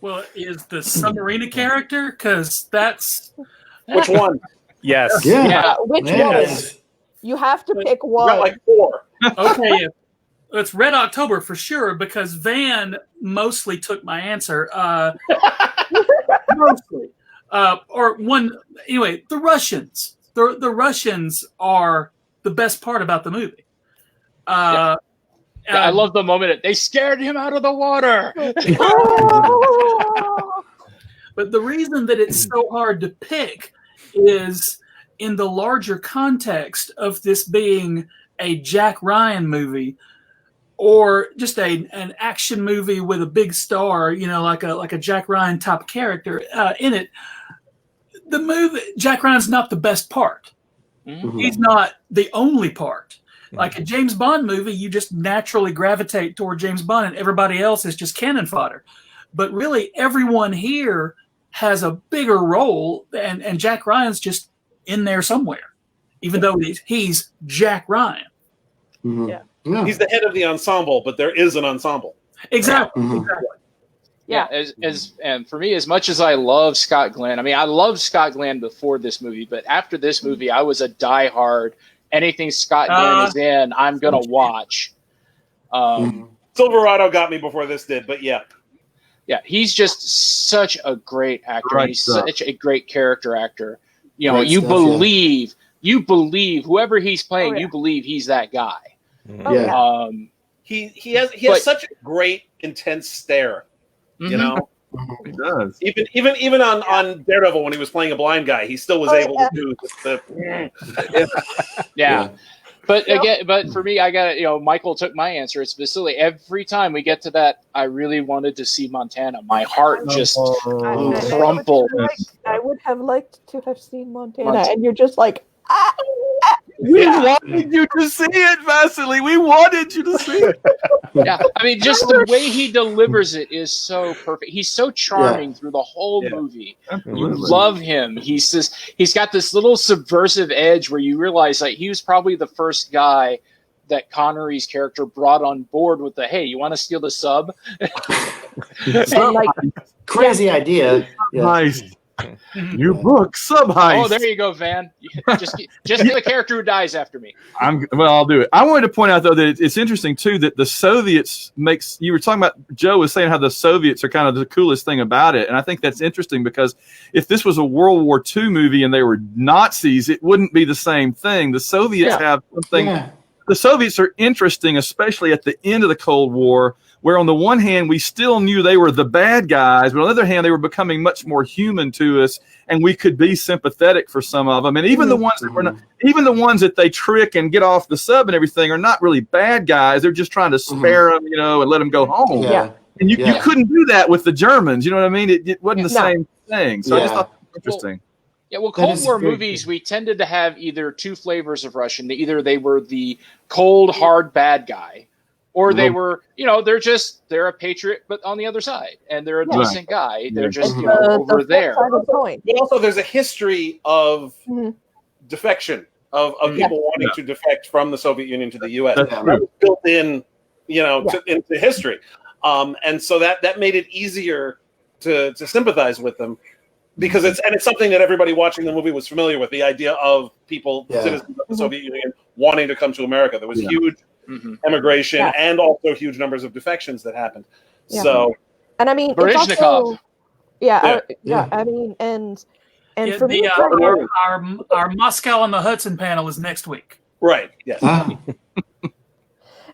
Well, is the Submariner character? Because that's... Which one? Yes. Yeah. Which one? You have to pick one. Got like 4. Okay, it's Red October for sure, because Van mostly took my answer. Mostly. Or one... Anyway, the Russians. the Russians are the best part about the movie. I love the moment they scared him out of the water. But the reason that it's so hard to pick is in the larger context of this being a Jack Ryan movie or just an action movie with a big star, like a Jack Ryan type character in it. The movie, Jack Ryan's not the best part. Mm-hmm. He's not the only part. Like a James Bond movie, you just naturally gravitate toward James Bond and everybody else is just cannon fodder. But really, everyone here has a bigger role, and Jack Ryan's just in there somewhere, even though he's Jack Ryan. Mm-hmm. Yeah. He's the head of the ensemble, but there is an ensemble. Exactly. Mm-hmm. Exactly. Yeah, and for me, as much as I love Scott Glenn, I mean, I loved Scott Glenn before this movie, but after this movie, I was a diehard. Anything Scott Glenn is in, I'm gonna watch. Silverado got me before this did, but yeah, he's just such a great actor. Right, he's such a great character actor. You know, Great you stuff, believe whoever he's playing, you believe he's that guy. Yeah. He has such a great intense stare. You know, He does. Even on Daredevil when he was playing a blind guy, he still was able to do the yeah. But again, for me, I got Michael took my answer. It's Vasily. Every time we get to that, I really wanted to see Montana. My heart just crumpled. I would have liked to have seen Montana, and you're just like, We wanted you to see it, Vasily. We wanted you to see it. Yeah, I mean, just the way he delivers it is so perfect. He's so charming through the whole movie. Absolutely. You love him. He's got this little subversive edge where you realize like he was probably the first guy that Connery's character brought on board with the, hey, you want to steal the sub? Crazy idea. Yeah. Nice. New book, Sub Heist. Oh, there you go, Van. Just get the character who dies after me. I'll do it. I wanted to point out though that it's interesting too that the Soviets you were talking about, Joe was saying how the Soviets are kind of the coolest thing about it, and I think that's interesting because if this was a World War II movie and they were Nazis, it wouldn't be the same thing. The Soviets have something. Yeah. The Soviets are interesting, especially at the end of the Cold War, where on the one hand, we still knew they were the bad guys, but on the other hand, they were becoming much more human to us, and we could be sympathetic for some of them. And even the ones that were not, even the ones that they trick and get off the sub and everything are not really bad guys. They're just trying to spare them, and let them go home. Yeah. And you couldn't do that with the Germans. You know what I mean? It wasn't the same thing. So I just thought that was interesting. Cold War movies, we tended to have either two flavors of Russian. Either they were the cold, hard bad guy, or they were, they're a patriot, but on the other side, and they're a decent guy. They're just over there. But also, there's a history of defection of people wanting to defect from the Soviet Union to the U.S. That was built in, into history, and so that made it easier to sympathize with them. Because it's something that everybody watching the movie was familiar with, the idea of people, citizens of the Soviet Union, wanting to come to America. There was huge emigration and also huge numbers of defections that happened. Yeah. So, and I mean, it's also, I mean, and for me, our Moscow on the Hudson panel is next week. Right. Yes.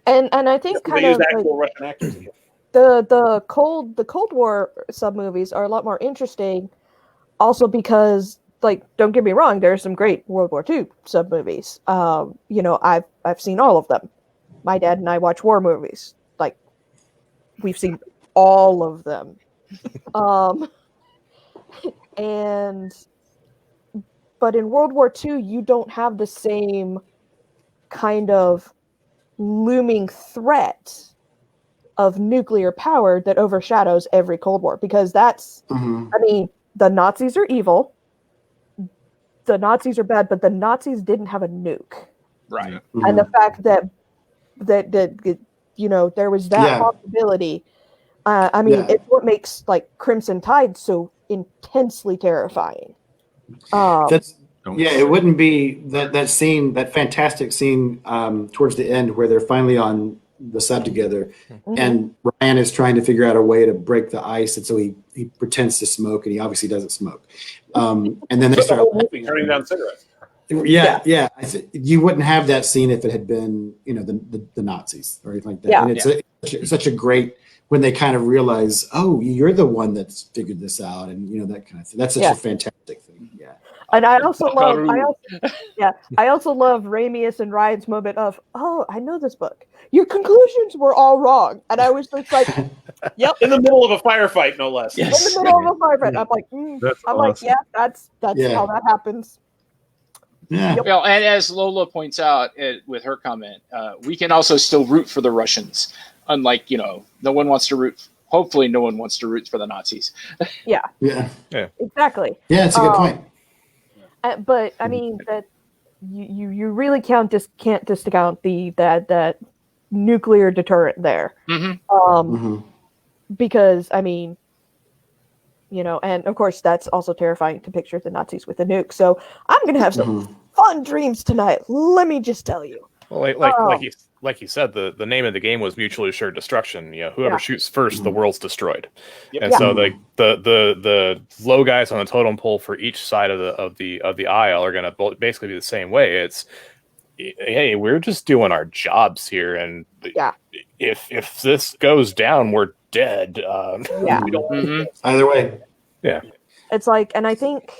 and I think kind of actual Russian actors again. The Cold War sub movies are a lot more interesting. Also because, don't get me wrong, there are some great World War II sub movies. I've seen all of them. My dad and I watch war movies. We've seen all of them. But in World War II, you don't have the same kind of looming threat of nuclear power that overshadows every Cold War, because that's, the Nazis are evil. The Nazis are bad, but the Nazis didn't have a nuke. Right. And the fact that there was that possibility. It's what makes Crimson Tide so intensely terrifying. It wouldn't be that scene, that fantastic scene towards the end where they're finally on the sub together, and Ryan is trying to figure out a way to break the ice, and so he pretends to smoke, and he obviously doesn't smoke. And then they start turning down cigarettes. Yeah. You wouldn't have that scene if it had been, the Nazis or anything like that. Yeah. And it's such a great when they kind of realize, oh, you're the one that's figured this out, and that kind of thing. That's such a fantastic thing. Yeah. And I also love Ramius and Ryan's moment of, oh, I know this book. Your conclusions were all wrong, and I was just like, yep. In the middle of a firefight, no less. Yes. In the middle of a firefight, I'm like, awesome. that's how that happens. Yeah. Yep. Well, and as Lola points out with her comment, we can also still root for the Russians. Unlike, no one wants to root. Hopefully, no one wants to root for the Nazis. Yeah. Exactly. Yeah, it's a good point. But I mean that you really can't discount that nuclear deterrent there. Because I mean, and of course that's also terrifying to picture the Nazis with a nuke. So I'm gonna have some fun dreams tonight. Let me just tell you. Well, like you said, the name of the game was mutually assured destruction. Whoever shoots first, the world's destroyed. Yep. And so the low guys on the totem pole for each side of the aisle are going to basically be the same way. It's, hey, we're just doing our jobs here, and if this goes down, we're dead. We don't either way. Yeah, it's like, and I think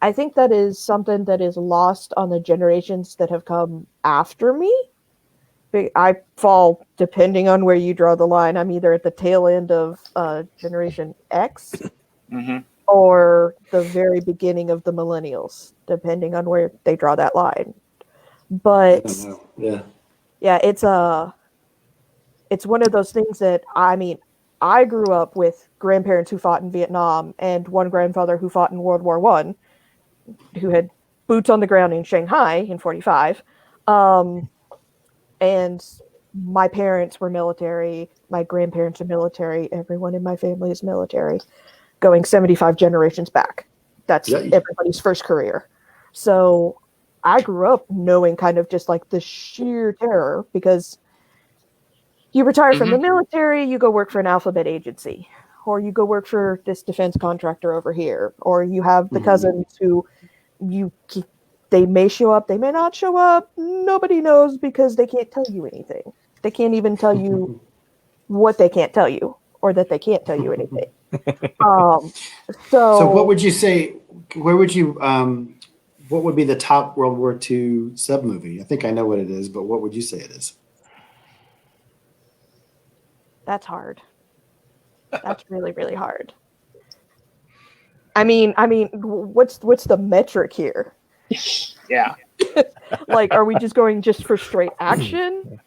that is something that is lost on the generations that have come after me. I fall, depending on where you draw the line, I'm either at the tail end of Generation X or the very beginning of the millennials, depending on where they draw that line. But it's one of those things that, I mean, I grew up with grandparents who fought in Vietnam and one grandfather who fought in World War I, who had boots on the ground in Shanghai in 1945. And my parents were military. My grandparents are military. Everyone in my family is military, going 75 generations back. That's everybody's first career. So I grew up knowing kind of just like the sheer terror, because you retire from the military, you go work for an alphabet agency, or you go work for this defense contractor over here, or you have the cousins who they may show up, they may not show up. Nobody knows because they can't tell you anything. They can't even tell you what they can't tell you, or that they can't tell you anything. So what would you say, what would be the top World War II sub movie? I think I know what it is, but what would you say it is? That's hard. That's really, really hard. I mean, what's the metric here? Yeah. Like, are we just going for straight action,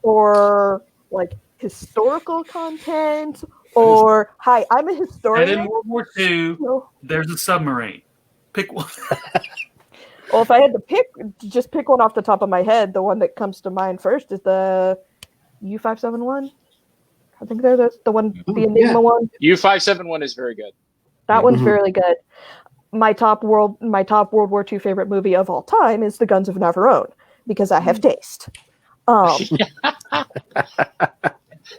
or like historical content, or hi, I'm a historian. And in World War II, there's a submarine. Pick one. Well, if I had to pick one off the top of my head, the one that comes to mind first is the U-571. I think that's the one, the Enigma one. U-571 is very good. That one's really good. My top World War II favorite movie of all time is The Guns of Navarone, because I have taste.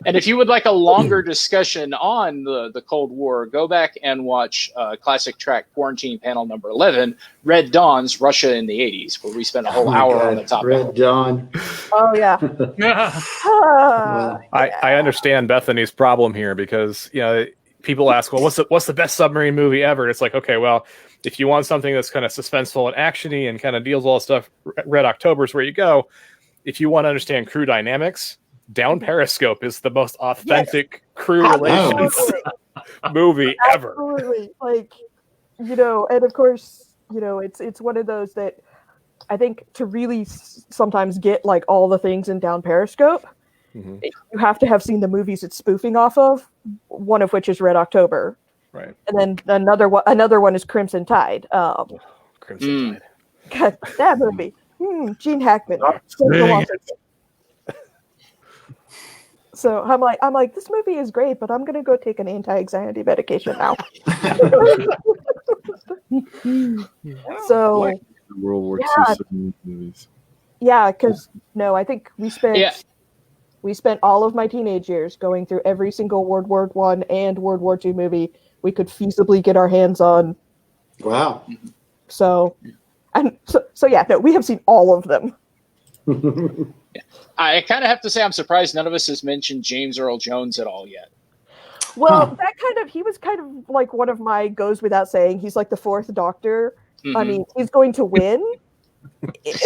And if you would like a longer discussion on the Cold War, go back and watch classic track Quarantine Panel number 11, Red Dawn's Russia in the 80s, where we spent a whole hour on the topic. Red Dawn. Oh, yeah. I understand Bethany's problem here, because people ask, well, what's the best submarine movie ever? And it's like, okay, well, if you want something that's kind of suspenseful and actiony and kind of deals with all this stuff, Red October is where you go. If you want to understand crew dynamics, Down Periscope is the most authentic crew relations movie ever. Absolutely. Like, and of course, it's one of those that I think to really sometimes get like all the things in Down Periscope, you have to have seen the movies it's spoofing off of, one of which is Red October. Right. And then another one is Crimson Tide. Crimson Tide. God, that movie. Gene Hackman. So I'm like, this movie is great, but I'm gonna go take an anti-anxiety medication now. So World War II movies. Yeah, because I think we spent all of my teenage years going through every single World War I and World War II movie we could feasibly get our hands on. Wow. So And so yeah, no, we have seen all of them. I kind of have to say I'm surprised none of us has mentioned James Earl Jones at all yet. Well, he was kind of like one of my goes without saying. He's like the fourth Doctor. Mm-hmm. I mean, he's going to win.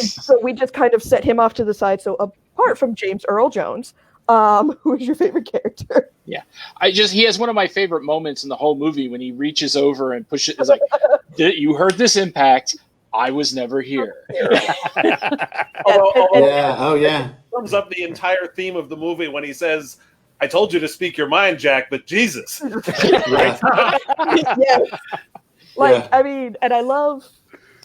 So we just kind of set him off to the side. So apart from James Earl Jones, who is your favorite character? Yeah, he has one of my favorite moments in the whole movie when he reaches over and pushes. It's like, you heard this impact. I was never here. Oh yeah. Sums up the entire theme of the movie when he says, "I told you to speak your mind, Jack, but Jesus." Yeah. I mean, and I love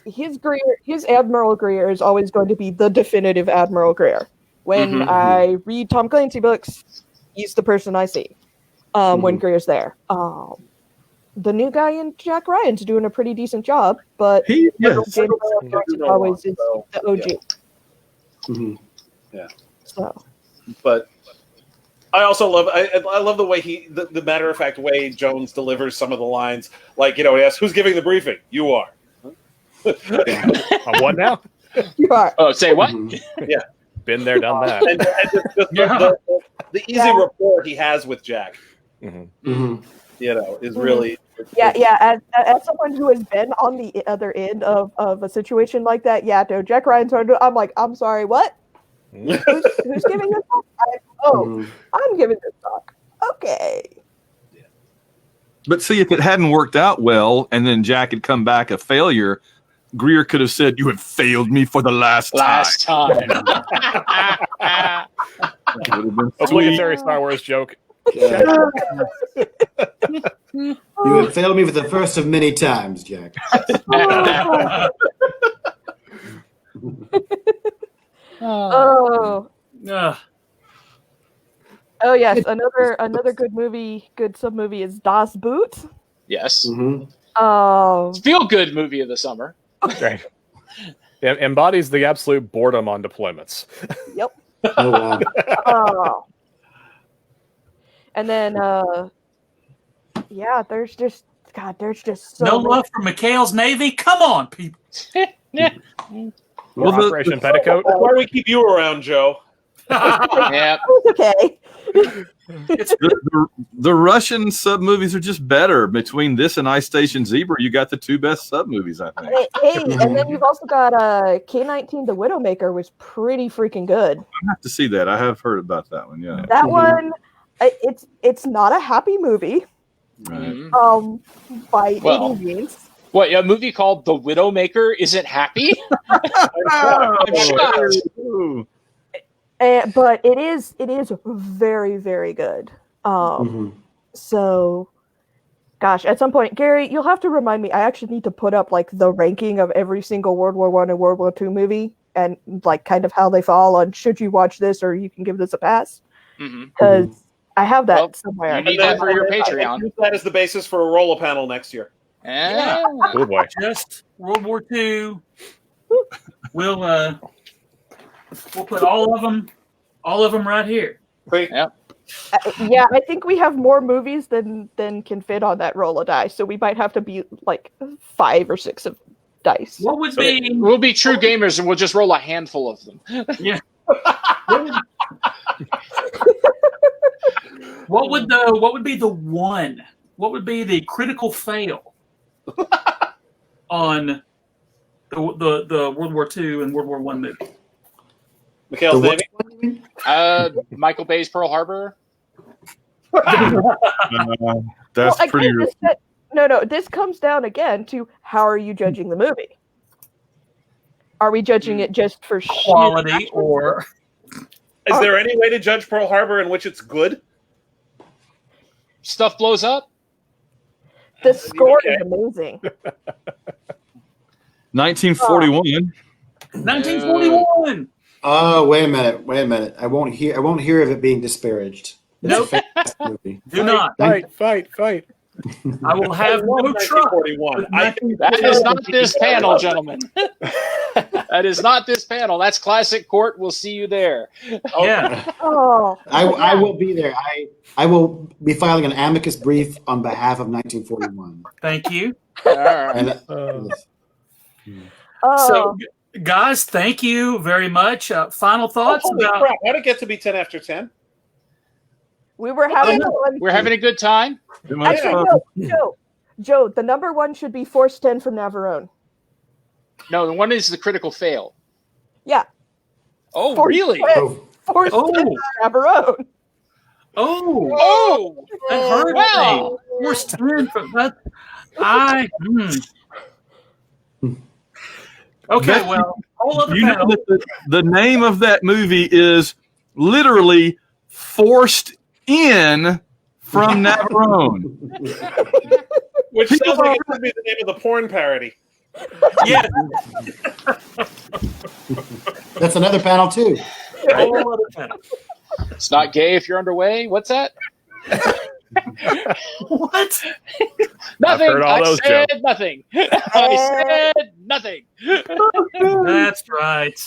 his Greer. His Admiral Greer is always going to be the definitive Admiral Greer. When I read Tom Clancy books, he's the person I see when Greer's there. The new guy in Jack Ryan's doing a pretty decent job, but always is the OG. Yeah. So, but I also love I love the way the matter of fact way Jones delivers some of the lines. Like, he asks, "Who's giving the briefing?" "You are." I'm what now? You are. Oh, say what? Yeah. Been there, done that. And the easy rapport he has with Jack, is really. Yeah. As someone who has been on the other end of a situation like that, no, Jack Ryan's hard to. I'm like, I'm sorry, what? Who's giving this talk? I'm giving this talk. Okay. But see, if it hadn't worked out well, and then Jack had come back a failure, Greer could have said, "You have failed me for the last time." Obligatory Star Wars joke. You have failed me for the first of many times, Jack. Oh yes, another good sub movie is Das Boot. Yes. Feel good movie of the summer. Right. It embodies the absolute boredom on deployments. Yep. Oh wow. And then there's just so no love for McHale's Navy. Come on, people. Operation Petticoat. Why do we keep you around, Joe? Yeah. Okay. The Russian sub movies are just better. Between this and Ice Station Zebra, you got the two best sub movies, I think. Hey, and then you've also got K-19, The Widowmaker, was pretty freaking good. I have to see that. I have heard about that one. Yeah, that one. It's not a happy movie. Right. By any means. What, a movie called The Widowmaker isn't happy? I'm shocked. But it is very, very good. So, gosh, at some point, Gary, you'll have to remind me. I actually need to put up like the ranking of every single World War I and World War II movie, and like kind of how they fall on should you watch this or you can give this a pass. Because I have that somewhere. You need that for your Patreon. Use that as the basis for a roller panel next year. Yeah. Oh boy. Just World War II. We'll put all of them right here. Yep. I think we have more movies than can fit on that roll of dice, so we might have to be like 5 or 6 of dice. What would be? We'll be true gamers, and we'll just roll a handful of them. Yeah. What would be the one? What would be the critical fail on the World War II and World War I movie? McHale's Navy? Michael Bay's Pearl Harbor. That's pretty. No. This comes down again to how are you judging the movie? Are we judging it just for quality, or is there any way to judge Pearl Harbor in which it's good? Stuff blows up. The score is amazing. 1941. 1941. Oh, wait a minute. I won't hear of it being disparaged. It's Nope. a fantastic movie. Do not. Fight. I will have no trouble. 1941. That is not this panel, gentlemen. That is not this panel. That's Classic Court. We'll see you there. Yeah. I will be there. I will be filing an amicus brief on behalf of 1941. Thank you. All right. And, So, guys, thank you very much. Final thoughts holy about? crap! How'd it get to be 10 after 10? We were having We're having a good time. Actually, Joe, the number one should be Force 10 from Navarone. No, the one is the critical fail. Yeah. Oh, Force really? 10, Force 10 from Navarone. Oh, that hurt me. Force 10 from that. Okay, well, whole other panel. That the name of that movie is literally Forced In from Navarone. Which sounds like it could be the name of the porn parody. Yeah. That's another panel too. Whole other panel. It's not gay if you're underway. What's that? What? Nothing. heard all I those said jokes. nothing. I said nothing. That's right.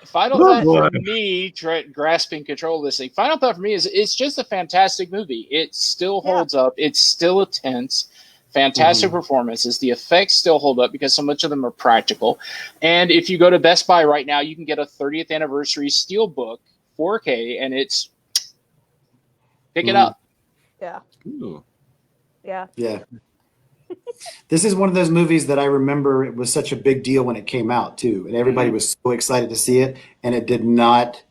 Final thought for me, grasping control of this thing. Final thought for me is it's just a fantastic movie. It still holds up. It's still intense. Fantastic performances. The effects still hold up because so much of them are practical. And if you go to Best Buy right now, you can get a 30th anniversary Steelbook 4K, and it's pick it up. Yeah. Ooh. Yeah. Yeah. This is one of those movies that I remember it was such a big deal when it came out too, and everybody was so excited to see it, and it did not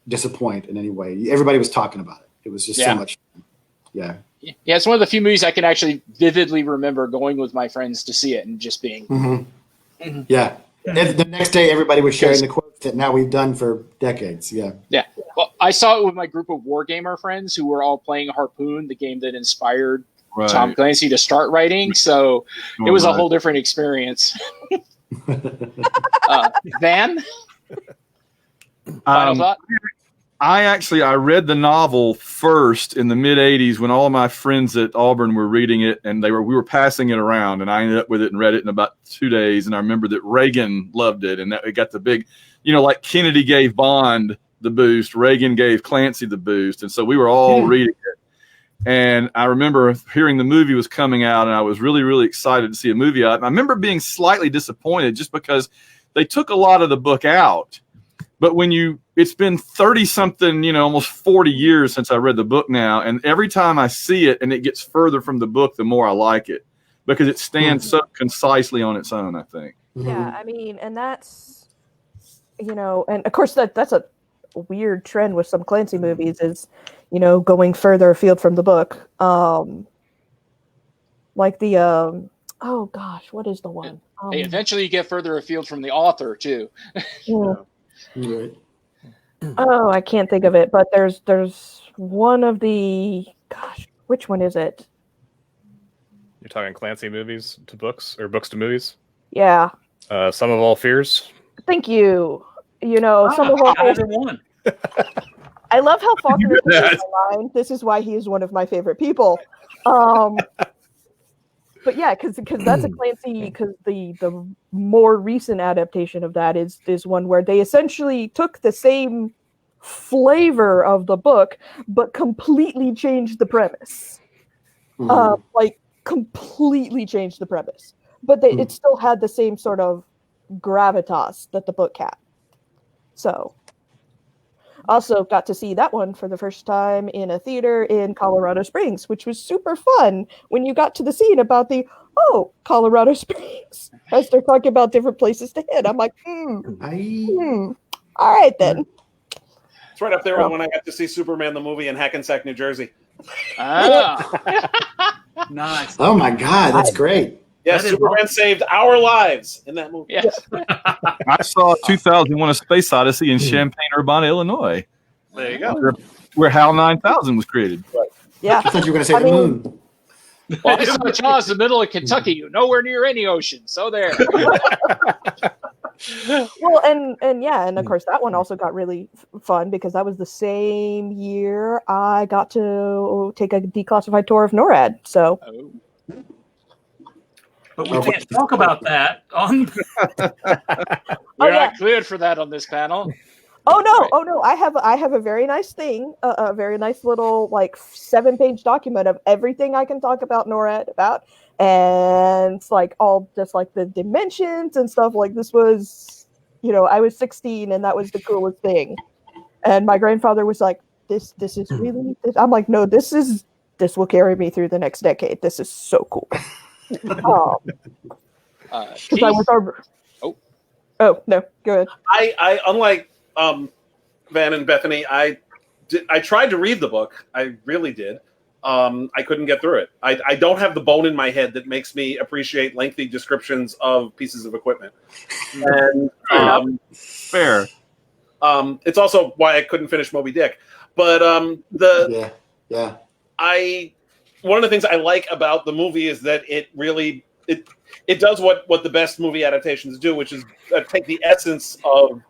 disappoint in any way. Everybody was talking about it. It was just so much fun. Yeah. Yeah, it's one of the few movies I can actually vividly remember going with my friends to see it and just being. Yeah. And the next day, everybody was sharing the quotes that now we've done for decades. Yeah. Yeah. Well, I saw it with my group of wargamer friends who were all playing Harpoon, the game that inspired Tom Clancy to start writing. So it was a whole different experience. Van? Final thought? I read the novel first in the mid '80s when all of my friends at Auburn were reading it, and we were passing it around, and I ended up with it and read it in about 2 days. And I remember that Reagan loved it, and that it got the big, like Kennedy gave Bond the boost, Reagan gave Clancy the boost, and so we were all reading it. And I remember hearing the movie was coming out, and I was really, really excited to see a movie out. And I remember being slightly disappointed just because they took a lot of the book out. But it's been 30 something, almost 40 years since I read the book now. And every time I see it and it gets further from the book, the more I like it because it stands so concisely on its own, I think. Yeah. I mean, and that's, and of course that's a weird trend with some Clancy movies is, going further afield from the book. Like the, oh gosh, what is the one? Hey, eventually you get further afield from the author too. Right. Oh, I can't think of it, but there's one of the, gosh, which one is it? You're talking Clancy movies to books or books to movies? Yeah. Some of All Fears. Thank you. Some of all one. I love how Falkner is the line. This is why he is one of my favorite people. But yeah, because that's a Clancy. Because the more recent adaptation of that is one where they essentially took the same flavor of the book, but completely changed the premise. Completely changed the premise, but it still had the same sort of gravitas that the book had. So, also got to see that one for the first time in a theater in Colorado Springs, which was super fun when you got to the scene about Colorado Springs, as they're talking about different places to hit. I'm like, all right then. It's right up there when I got to see Superman the movie in Hackensack, New Jersey. Nice. Oh my God, that's great. Yes, Superman saved our lives in that movie. Yes. I saw 2001: A Space Odyssey in Champaign-Urbana, Illinois. There you go. Where HAL 9000 was created. Right. Yeah. I thought you were going to say the moon. Well, I saw Jaws in the middle of Kentucky, nowhere near any ocean. So there. Well, and of course that one also got really fun because that was the same year I got to take a declassified tour of NORAD. So. But we can't talk about that on. We're not cleared for that on this panel. Oh no! I have a very nice thing, a very nice little like 7-page document of everything I can talk about NORAD about, and it's like all just like the dimensions and stuff. Like this was, I was 16 and that was the coolest thing. And my grandfather was like, "This is really." I'm like, "No, this will carry me through the next decade. This is so cool." Because I was over. Oh no, go ahead. I unlike Van and Bethany, I tried to read the book. I really did. I couldn't get through it. I don't have the bone in my head that makes me appreciate lengthy descriptions of pieces of equipment. And fair. It's also why I couldn't finish Moby Dick. But one of the things I like about the movie is that it really it does what the best movie adaptations do, which is take the essence of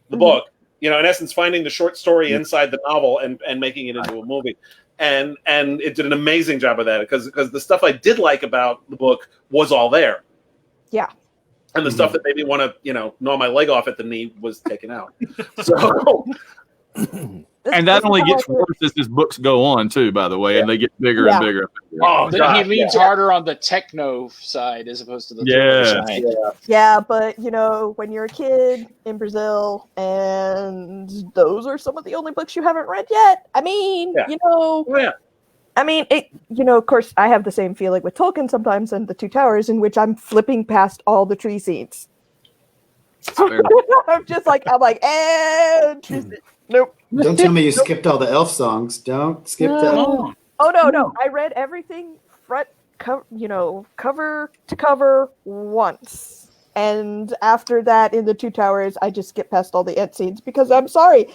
the book, in essence, finding the short story inside the novel and making it into a movie. And it did an amazing job of that because the stuff I did like about the book was all there. Yeah. And the stuff that made me want to, gnaw my leg off at the knee was taken out. So, and that only gets worse as his books go on too, by the way, and they get bigger and bigger. Oh, he leans harder on the techno side as opposed to the side. Yeah, but when you're a kid in Brazil, and those are some of the only books you haven't read yet. I mean, I mean, of course, I have the same feeling with Tolkien sometimes in The Two Towers, in which I'm flipping past all the tree scenes. I'm like, and tree scenes. Nope. Don't tell me you skipped all the elf songs. Don't skip that. Oh no! I read everything cover to cover once, and after that, in The Two Towers, I just skip past all the Ent scenes because I'm sorry,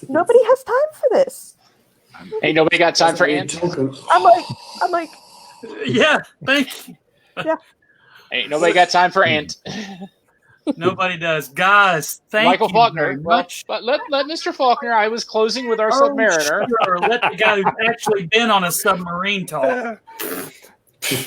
nobody has time for this. Ain't nobody got time for Ent. I'm like, yeah, thank you. Yeah. Ain't nobody got time for Ent. Nobody does. Guys, thank Michael you Falkner. very much. But let Mr. Falkner, I was closing with our Submariner. Sure. Let the guy who's actually been on a submarine talk.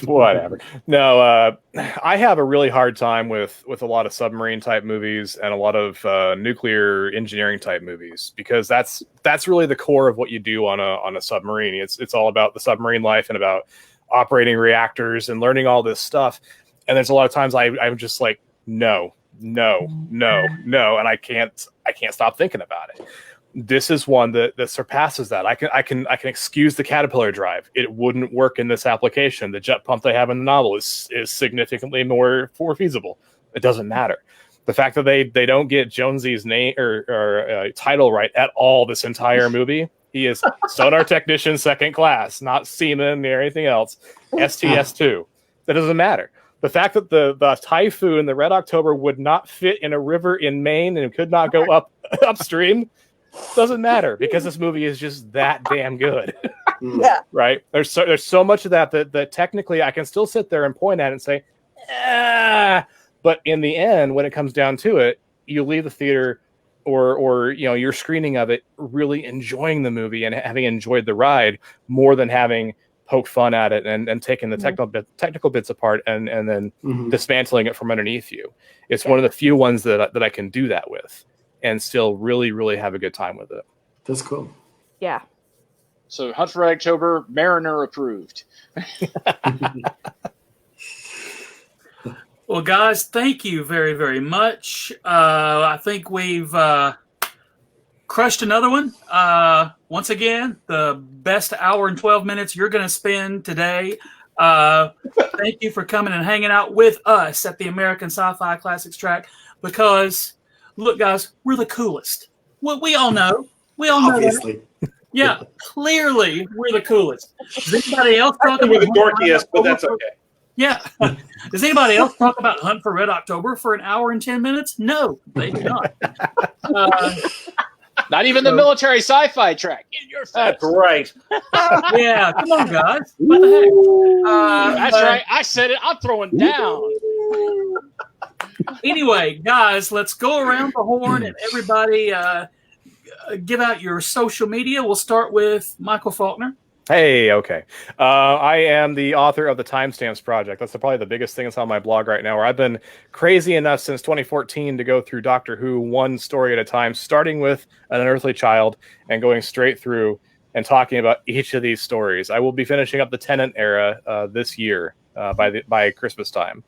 Whatever. No, I have a really hard time with a lot of submarine type movies and a lot of nuclear engineering type movies because that's really the core of what you do on a submarine. It's all about the submarine life and about operating reactors and learning all this stuff. And there's a lot of times I'm just like, no, and I can't stop thinking about it. This is one that surpasses that. I can excuse the caterpillar drive. It wouldn't work in this application. The jet pump they have in the novel is significantly more feasible. It doesn't matter. The fact that they don't get Jonesy's name or title right at all this entire movie. He is sonar technician second class, not seaman or anything else. STS2. That doesn't matter. The fact that the Typhoon, the Red October, would not fit in a river in Maine and could not go upstream doesn't matter because this movie is just that damn good. Yeah. Right? There's so much of that technically I can still sit there and point at it and say, but in the end, when it comes down to it, you leave the theater or your screening of it really enjoying the movie and having enjoyed the ride more than having poke fun at it and taking the technical bits apart and then dismantling it from underneath you. It's one of the few ones that I can do that with and still really, really have a good time with it. That's cool. Yeah. So Hunt for Red October, Mariner approved. Well, guys, thank you very, very much. I think we've crushed another one. Once again, the best hour and 12 minutes you're going to spend today. Thank you for coming and hanging out with us at the American Sci-Fi Classics track because, look, guys, we're the coolest. Well, we all know. We all know that. Yeah, clearly we're the coolest. Does anybody else talk about we're the dorkiest, but that's okay. Yeah. Does anybody else talk about Hunt for Red October for an hour and 10 minutes? No, they do not. Not even the military sci-fi track. In your face. That's right. Yeah, come on, guys. What the heck? That's right. I said it. I'm throwing down. Anyway, guys, let's go around the horn and everybody give out your social media. We'll start with Michael Falkner. Hey, okay. I am the author of the Timestamps Project. That's probably the biggest thing that's on my blog right now, where I've been crazy enough since 2014 to go through Doctor Who one story at a time, starting with An Unearthly Child and going straight through and talking about each of these stories. I will be finishing up the Tennant era this year by Christmas time.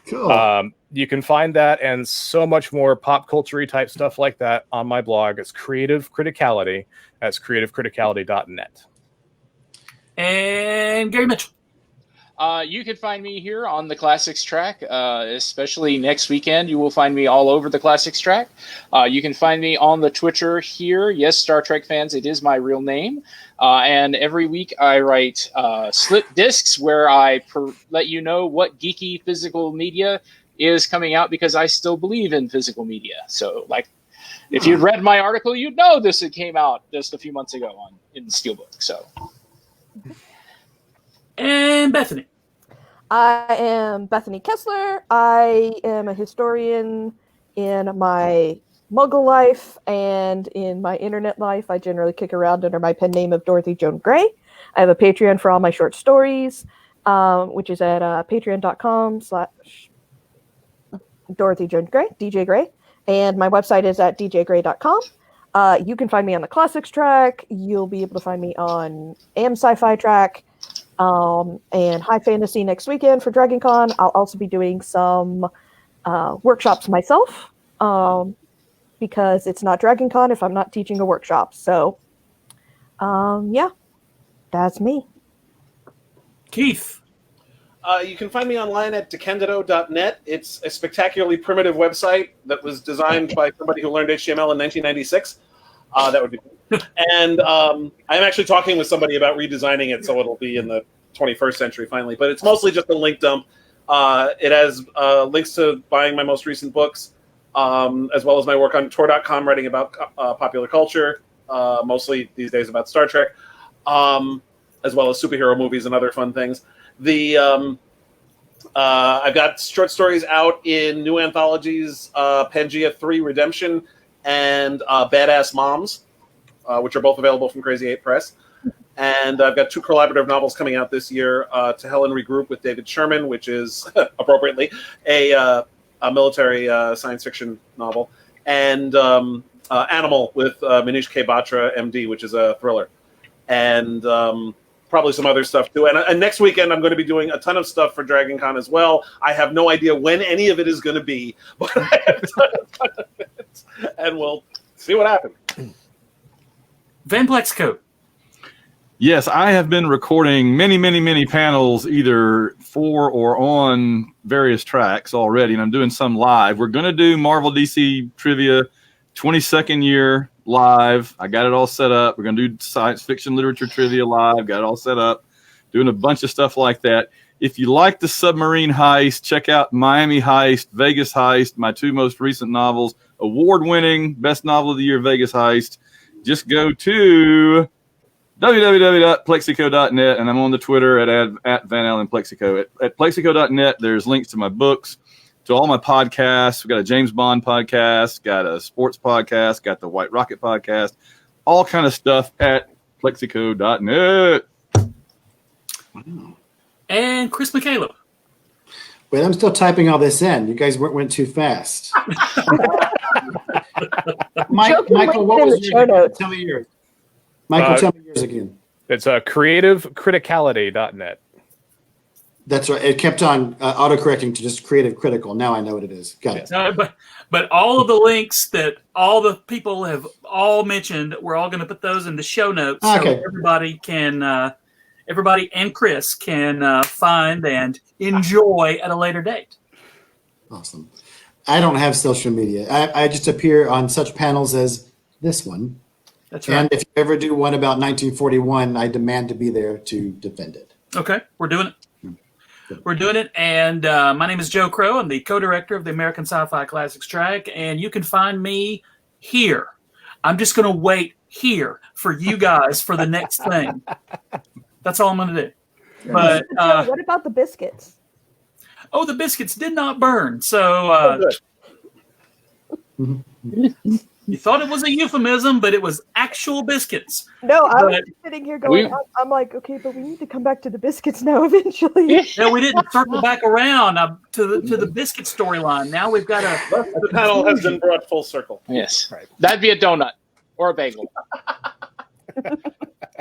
Cool. You can find that and so much more pop culture-y type stuff like that on my blog. It's Creative Criticality. That's creativecriticality.net. And Gary Mitchell. You can find me here on the Classics track, especially next weekend. You will find me all over the Classics track. You can find me on the Twitter here. Yes, Star Trek fans, it is my real name. And every week I write slip discs where I let you know what geeky physical media is coming out, because I still believe in physical media. So, like, if you'd read my article, you'd know this had came out just a few months ago in Steelbook. So. And Bethany. I am Bethany Kessler. I am a historian in my Muggle life, and in my internet life, I generally kick around under my pen name of Dorothy Joan Gray. I have a Patreon for all my short stories, which is at patreon.com/Dorothy Joan Gray, DJ Gray, and my website is at djgray.com. You can find me on the Classics track. You'll be able to find me on Sci-Fi track. And High Fantasy next weekend for Dragon Con. I'll also be doing some workshops myself, because it's not Dragon Con if I'm not teaching a workshop. So, yeah, that's me. Keith. You can find me online at DeCandido.net. It's a spectacularly primitive website that was designed by somebody who learned HTML in 1996. That would be cool. And I'm actually talking with somebody about redesigning it so it'll be in the 21st century finally. But it's mostly just a link dump. It has links to buying my most recent books, as well as my work on Tor.com, writing about popular culture, mostly these days about Star Trek, as well as superhero movies and other fun things. I've got short stories out in new anthologies, Pangea 3 Redemption and Badass Moms, which are both available from Crazy 8 Press. And I've got 2 collaborative novels coming out this year, To Hell and Regroup with David Sherman, which is, appropriately, a military science fiction novel, and Animal with Manish K. Batra, MD, which is a thriller. And probably some other stuff too. And next weekend, I'm going to be doing a ton of stuff for Dragon Con as well. I have no idea when any of it is going to be, but I have done a ton of it. And we'll see what happens. Van Plexico. Yes, I have been recording many panels either for or on various tracks already, and I'm doing some live. We're going to do Marvel DC Trivia 22nd year live. I got it all set up. We're going to do science fiction literature trivia live. Got it all set up. Doing a bunch of stuff like that. If you like the submarine heist, check out Miami Heist, Vegas Heist, my 2 most recent novels. Award-winning, best novel of the year, Vegas Heist. Just go to www.plexico.net, and I'm on the Twitter at Van Allen Plexico. At plexico.net, there's links to my books, to all my podcasts. We've got a James Bond podcast, got a sports podcast, got the White Rocket podcast, all kind of stuff at plexico.net. And Chris McCaleb. Wait, I'm still typing all this in. You guys went too fast. Michael, what was yours? Tell me yours. Michael, tell me yours again. It's creativecriticality.net. That's right. It kept on autocorrecting to just creative critical. Now I know what it is. Got it. But all of the links that all the people have all mentioned, we're all going to put those in the show notes, okay. So everybody and Chris can find and enjoy at a later date. Awesome. I don't have social media. I just appear on such panels as this one. That's right. And if you ever do one about 1941, I demand to be there to defend it. Okay, we're doing it. We're doing it, and my name is Joe Crow. I'm the co-director of the American Sci-Fi Classics track, and you can find me here. I'm just going to wait here for you guys for the next thing. That's all I'm going to do. But what about the biscuits? Oh, the biscuits did not burn, so You thought it was a euphemism, but it was actual biscuits. No, I was But- sitting here going, I'm like, okay, but we need to come back to the biscuits now eventually. No, we didn't circle back around to the biscuit storyline. Now we've got The panel has been brought full circle. Yes. Right. That'd be a donut or a bagel.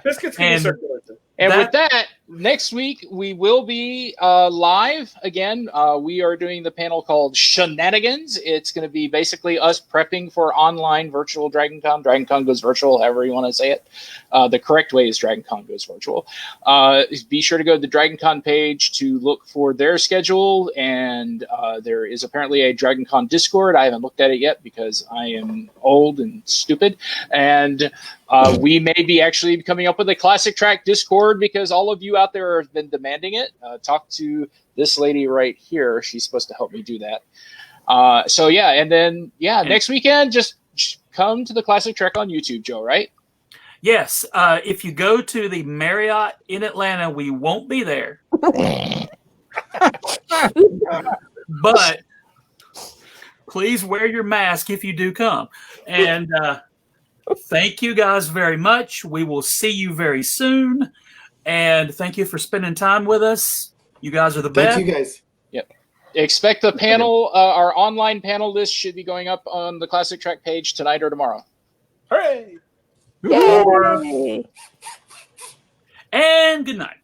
Biscuits can be circular too. And with that, next week we will be live again. We are doing the panel called Shenanigans. It's going to be basically us prepping for online virtual DragonCon. DragonCon goes virtual, however you want to say it. The correct way is DragonCon goes virtual. Be sure to go to the DragonCon page to look for their schedule. And there is apparently a DragonCon Discord. I haven't looked at it yet because I am old and stupid. And we may be actually coming up with a classic track Discord because all of you out there have been demanding it. Talk to this lady right here. She's supposed to help me do that. And then next weekend, just come to the Classic Trek on YouTube, Joe, right? Yes. If you go to the Marriott in Atlanta, we won't be there. But please wear your mask if you do come. And thank you guys very much. We will see you very soon. And thank you for spending time with us. You guys are the best. Thank you guys. Yep. Expect the panel. Our online panel list should be going up on the Classic Track page tonight or tomorrow. Hooray! Yay! And good night.